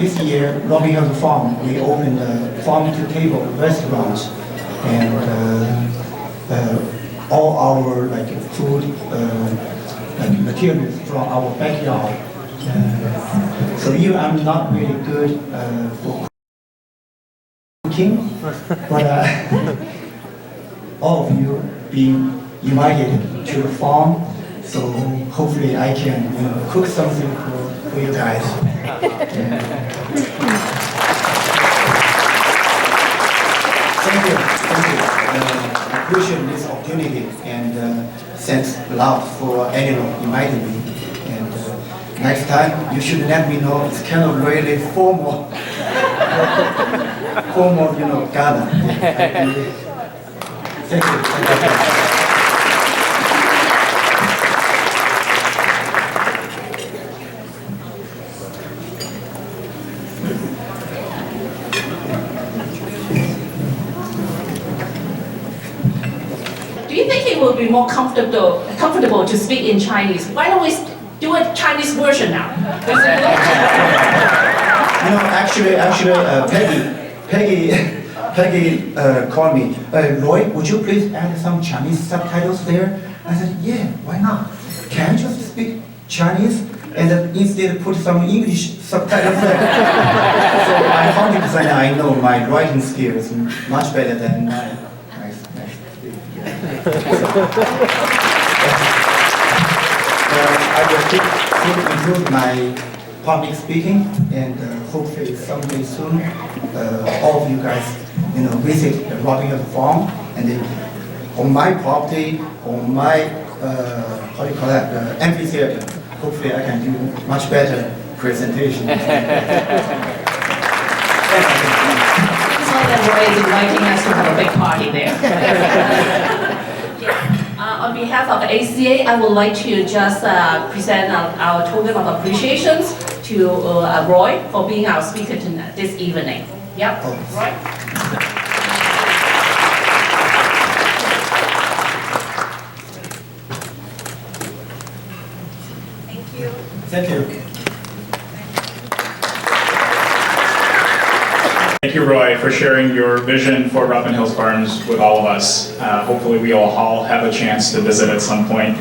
N: This year, Robin Hood Farm, we opened a farm-to-table restaurant, and all our food materials from our backyard. So I'm not really good for cooking, but all of you being invited to the farm, so hopefully I can cook something for you guys. Thank you. I appreciate this opportunity, and thanks a lot for anyone inviting me. And next time you should let me know. It's kind of really formal, Gala. Thank you.
C: Do you think it will be more comfortable to speak in Chinese? Why don't we do a Chinese version now?
N: Actually, Peggy called me. Roy, would you please add some Chinese subtitles there? I said, yeah, why not? Can I just speak Chinese and then instead put some English subtitles there? So I 100% I know my writing skills much better than my speaking. I will keep improve my public speaking, and hopefully someday soon, all of you guys, visit the Robin Hood Farm, and then on my property, on my how do you call that, amphitheater. Hopefully, I can do much better presentation.
J: So that Roy is inviting us to have a big party there.
C: On behalf of ACA, I would like to just present our token of appreciations to Roy for being our speaker tonight, this evening. Yep, Roy.
N: Thank you.
A: Thank you, Roy, for sharing your vision for Robin Hills Farms with all of us. Hopefully we all have a chance to visit at some point.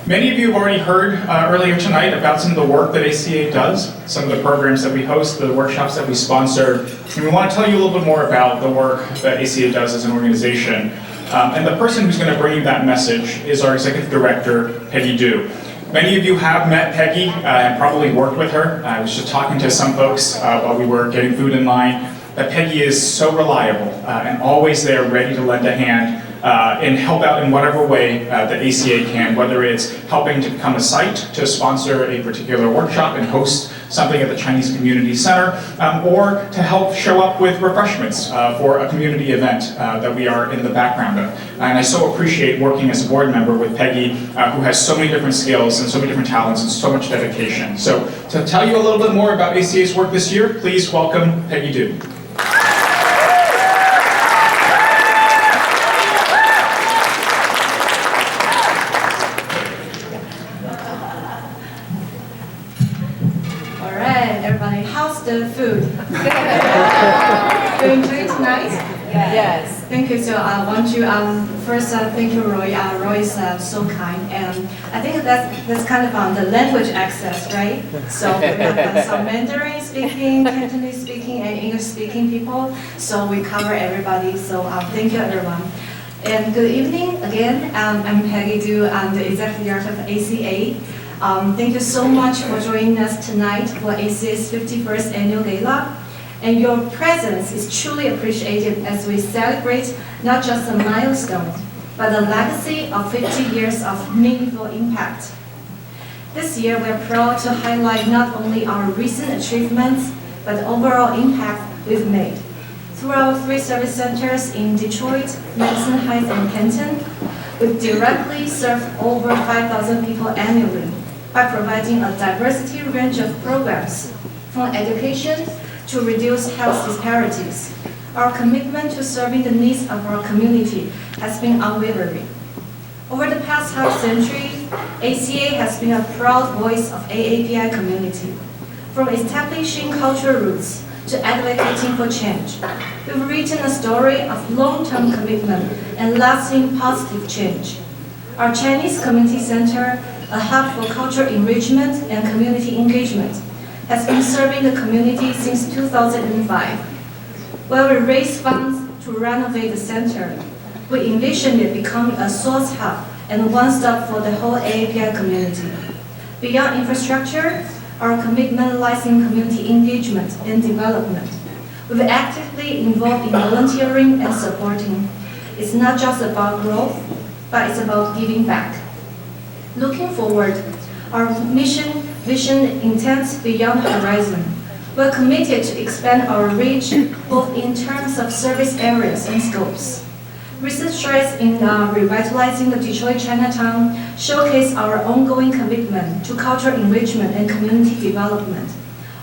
A: Many of you have already heard earlier tonight about some of the work that ACA does, some of the programs that we host, the workshops that we sponsor, and we want to tell you a little bit more about the work that ACA does as an organization. And the person who's going to bring you that message is our Executive Director, Peggy Du. Many of you have met Peggy and probably worked with her. I was just talking to some folks while we were getting food in line, that Peggy is so reliable and always there ready to lend a hand and help out in whatever way that ACA can, whether it's helping to become a site to sponsor a particular workshop and host something at the Chinese Community Center, or to help show up with refreshments for a community event that we are in the background of. And I so appreciate working as a board member with Peggy, who has so many different skills and so many different talents and so much dedication. So to tell you a little bit more about ACA's work this year, please welcome Peggy Du.
O: How's the food? Doing good tonight? Yes. Thank you. So I want to first thank you, Roy. Roy is so kind, and I think that's kind of the language access, right? So we have some Mandarin speaking, Cantonese speaking, and English speaking people. So we cover everybody. So thank you, everyone. And good evening again. I'm Peggy Du. I'm the Executive Director of ACA. Thank you so much for joining us tonight for ACA's 51st Annual Gala. And your presence is truly appreciated as we celebrate not just a milestone, but a legacy of 50 years of meaningful impact. This year, we're proud to highlight not only our recent achievements, but the overall impact we've made. Through our 3 service centers in Detroit, Madison Heights, and Canton, we've directly served over 5,000 people annually by providing a diversity range of programs, from education to reduce health disparities. Our commitment to serving the needs of our community has been unwavering. Over the past half-century, ACA has been a proud voice of AAPI community. From establishing cultural roots to advocating for change, we've written a story of long-term commitment and lasting positive change. Our Chinese Community Center, a hub for cultural enrichment and community engagement, has been serving the community since 2005. While we raised funds to renovate the center, we envisioned it becoming a source hub and one-stop for the whole AAPI community. Beyond infrastructure, our commitment lies in community engagement and development. We're actively involved in volunteering and supporting. It's not just about growth, but it's about giving back. Looking forward, our mission, vision extends beyond the horizon. We're committed to expand our reach both in terms of service areas and scopes. Recent strides in revitalizing the Detroit Chinatown showcase our ongoing commitment to cultural enrichment and community development.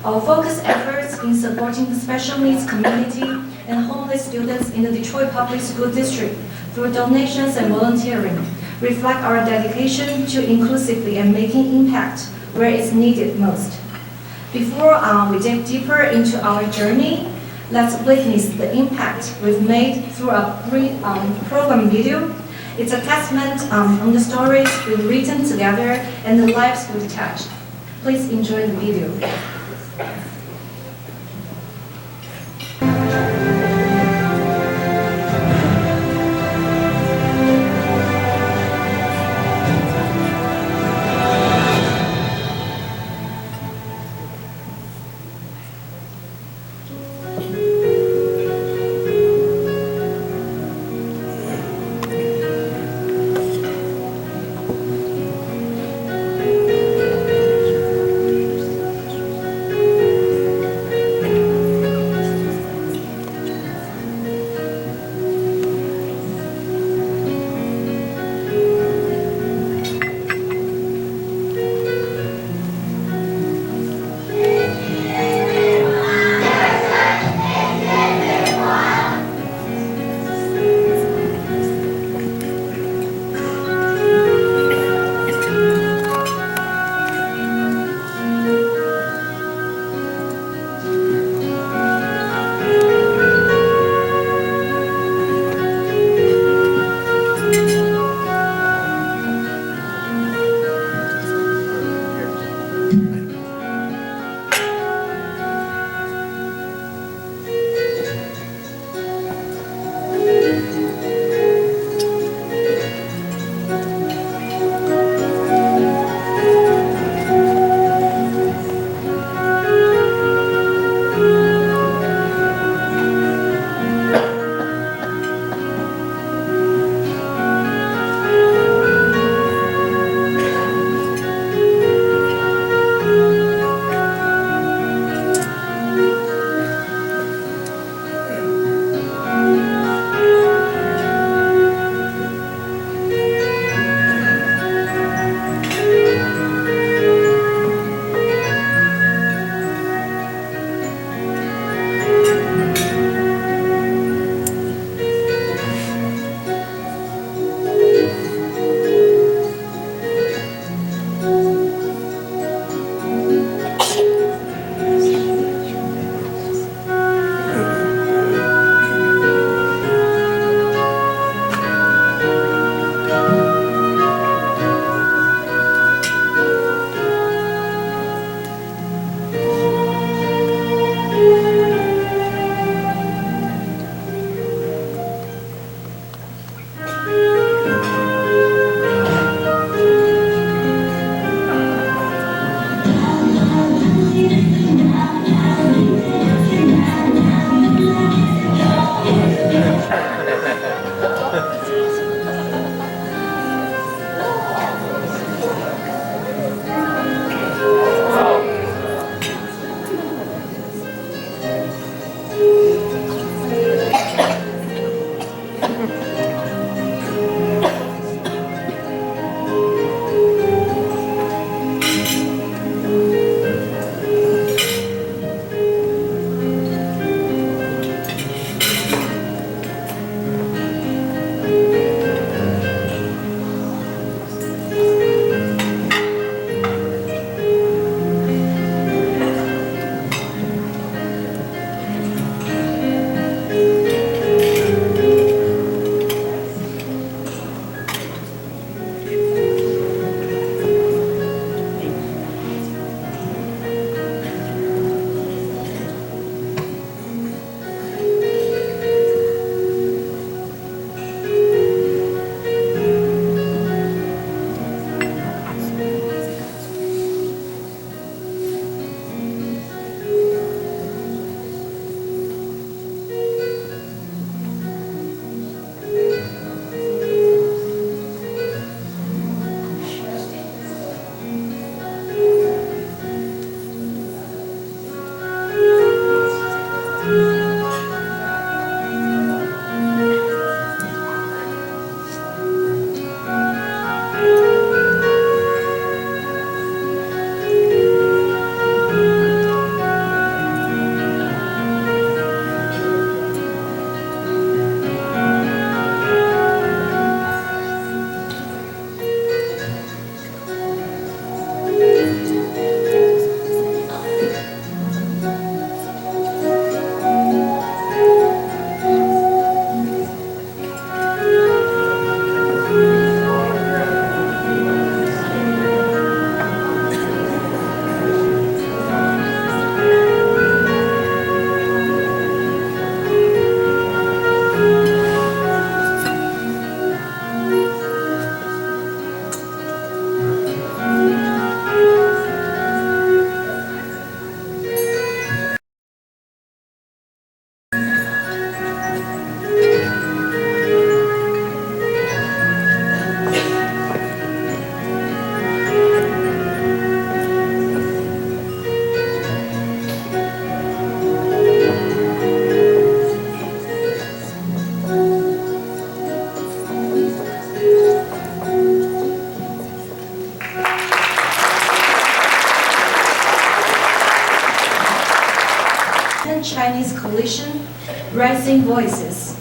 O: Our focused efforts in supporting the special needs community and homeless students in the Detroit Public School District through donations and volunteering reflect our dedication to inclusively and making impact where it's needed most. Before we dig deeper into our journey, let's witness the impact we've made through a program video. It's a testament on the stories we've written together and the lives we've touched. Please enjoy the video. Pan-Chinese Coalition, Rising Voices,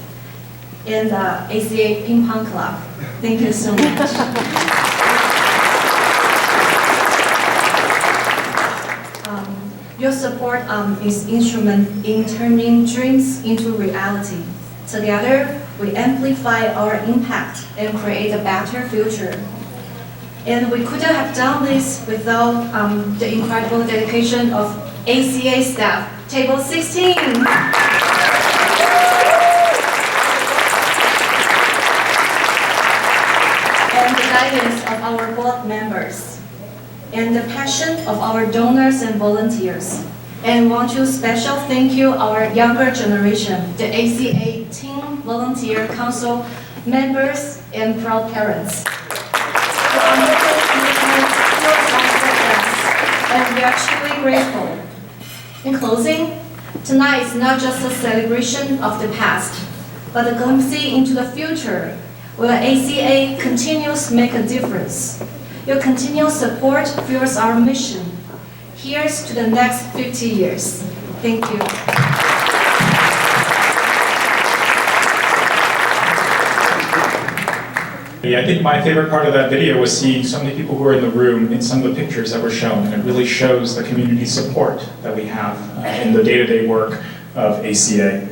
O: and the ACA Ping Pong Club. Thank you so much. Your support is instrumental in turning dreams into reality. Together, we amplify our impact and create a better future. And we couldn't have done this without the incredible dedication of ACA staff. Table 16. And the guidance of our board members. And the passion of our donors and volunteers. And want to special thank you our younger generation, the ACA Team Volunteer Council members and proud parents. Your unlimited commitment fuels our success, and we are truly grateful. In closing, tonight is not just a celebration of the past, but a glimpse into the future, where ACA continues to make a difference. Your continued support fuels our mission. Here's to the next 50 years. Thank you.
A: Yeah, I think my favorite part of that video was seeing so many people who were in the room in some of the pictures that were shown, and it really shows the community support that we have in the day-to-day work of ACA.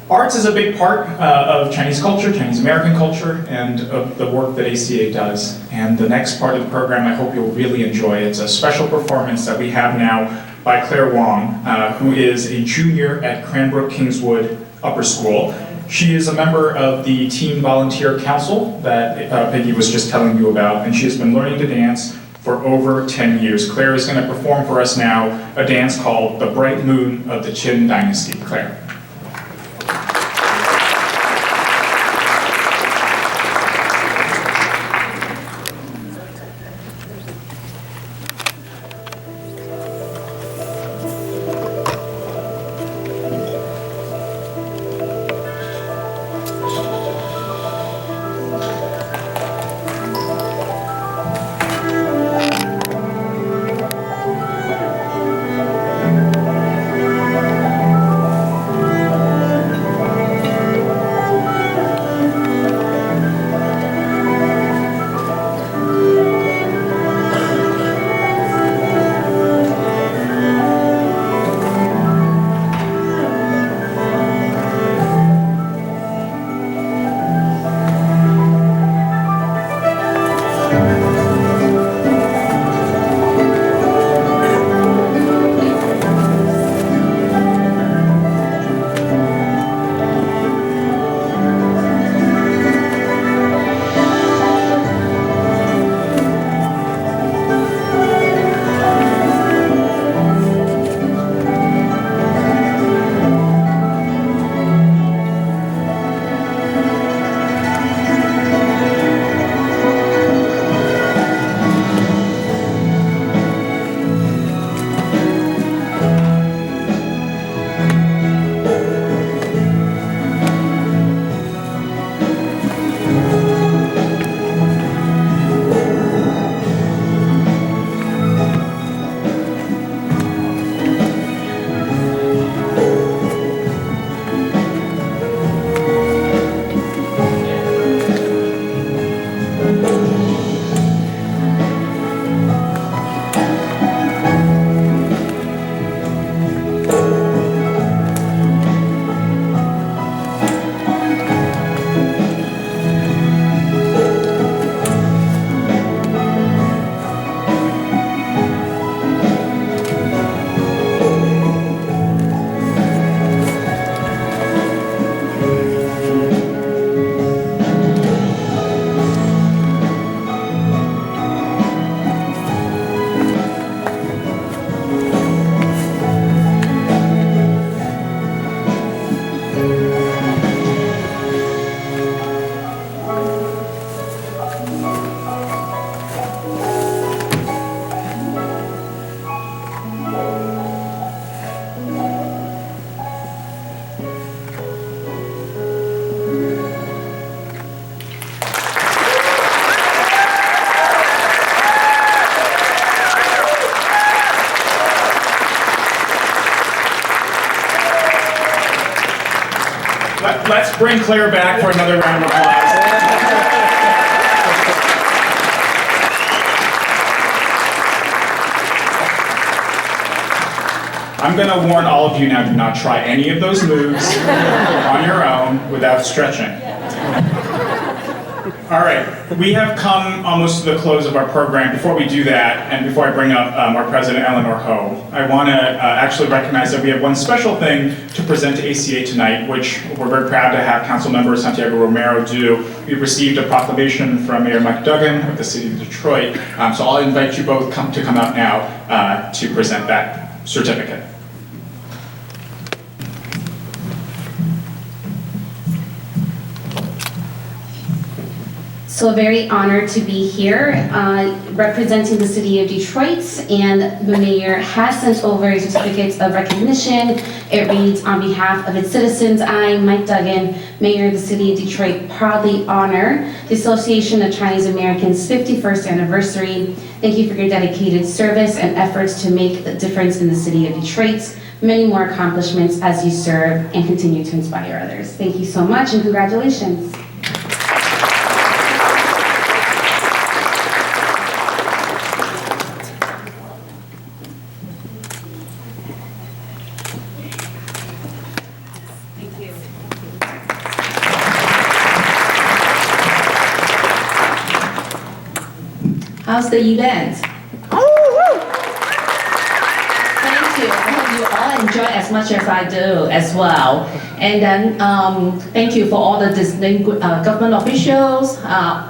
A: Arts is a big part of Chinese culture, Chinese American culture, and of the work that ACA does. And the next part of the program I hope you'll really enjoy. It's a special performance that we have now by Claire Wong, who is a junior at Cranbrook Kingswood Upper School. She is a member of the Teen Volunteer Council that Peggy was just telling you about, and she has been learning to dance for over 10 years. Claire is going to perform for us now a dance called The Bright Moon of the Qin Dynasty. Claire. Let's bring Claire back for another round of applause. I'm going to warn all of you now, do not try any of those moves on your own without stretching. All right, we have come almost to the close of our program. Before we do that, and before I bring up our president, Eleanor Ho, I want to actually recognize that we have one special thing to present to ACA tonight, which we're very proud to have Councilmember Santiago Romero do. We received a proclamation from Mayor Mike Duggan of the city of Detroit, so I'll invite you both to come out now to present that certificate.
K: So very honored to be here representing the city of Detroit, and the mayor has sent over a certificate of recognition. It reads, on behalf of its citizens, I, Mike Duggan, mayor of the city of Detroit, proudly honor the Association of Chinese Americans' 51st anniversary. Thank you for your dedicated service and efforts to make a difference in the city of Detroit. Many more accomplishments as you serve and continue to inspire others. Thank you so much and congratulations. How's the event? Thank you. I hope you all enjoy as much as I do as well. And then thank you for all the distinguished government officials,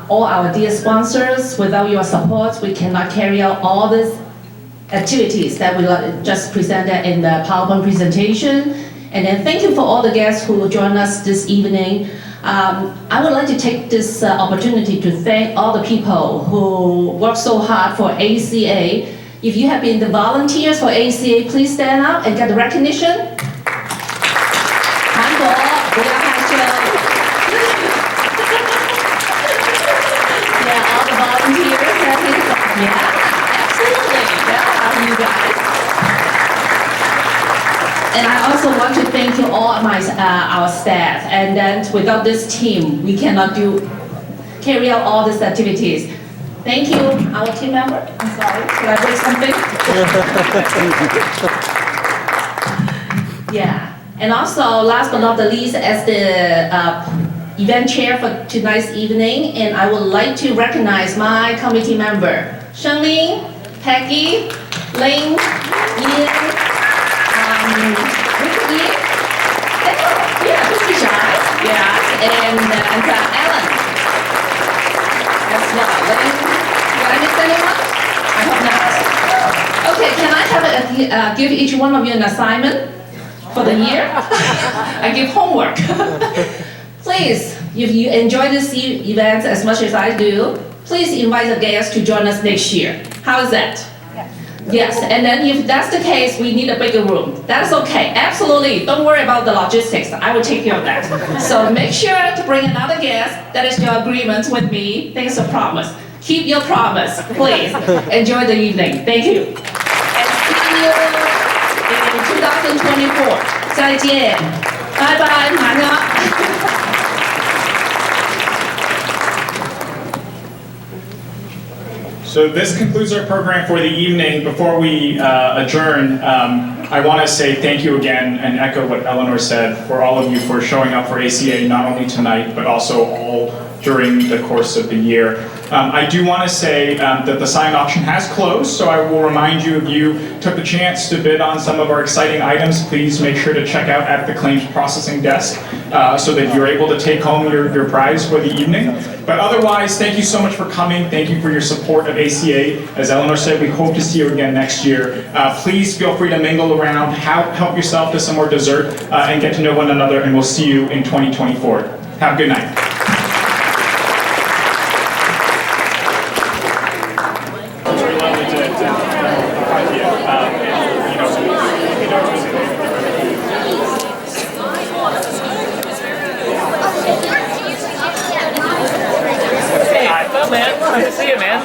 K: all our dear sponsors. Without your support, we cannot carry out all these activities that we just presented in the PowerPoint presentation. And then thank you for all the guests who joined us this evening. I would like to take this opportunity to thank all the people who work so hard for ACA. If you have been the volunteers for ACA, please stand up and get the recognition. Yeah, all the volunteers. Yeah, absolutely. Yeah, you guys. And I also want to thank you all our staff. And then without this team, we cannot carry out all these activities. Thank you, our team member. I'm sorry, did I break something? Yeah. And also, last but not the least, as the event chair for tonight's evening, and I would like to recognize my committee member, Shenling, Peggy, Ling, Ian, and Ellen as well. Did I miss anyone? I hope not. Okay, can I have give each one of you an assignment for the year? I give homework. Please, if you enjoy this event as much as I do, please invite the guests to join us next year. How is that? Yes, and then if that's the case, we need a bigger room. That's okay, absolutely. Don't worry about the logistics. I will take care of that. So make sure to bring another guest. That is your agreement with me. Thanks for promise. Keep your promise, please. Enjoy the evening. Thank you. And see you in 2024. 再见。拜拜，马上。
A: So this concludes our program for the evening. Before we adjourn, I want to say thank you again and echo what Eleanor said for all of you for showing up for ACA, not only tonight, but also all during the course of the year. I do want to say that the silent auction has closed, so I will remind you, if you took the chance to bid on some of our exciting items, please make sure to check out at the claims processing desk so that you're able to take home your prize for the evening. But otherwise, thank you so much for coming. Thank you for your support of ACA. As Eleanor said, we hope to see you again next year. Please feel free to mingle around, help yourself to some more dessert, and get to know one another, and we'll see you in 2024. Have a good night.
H: Man, good to see you, man.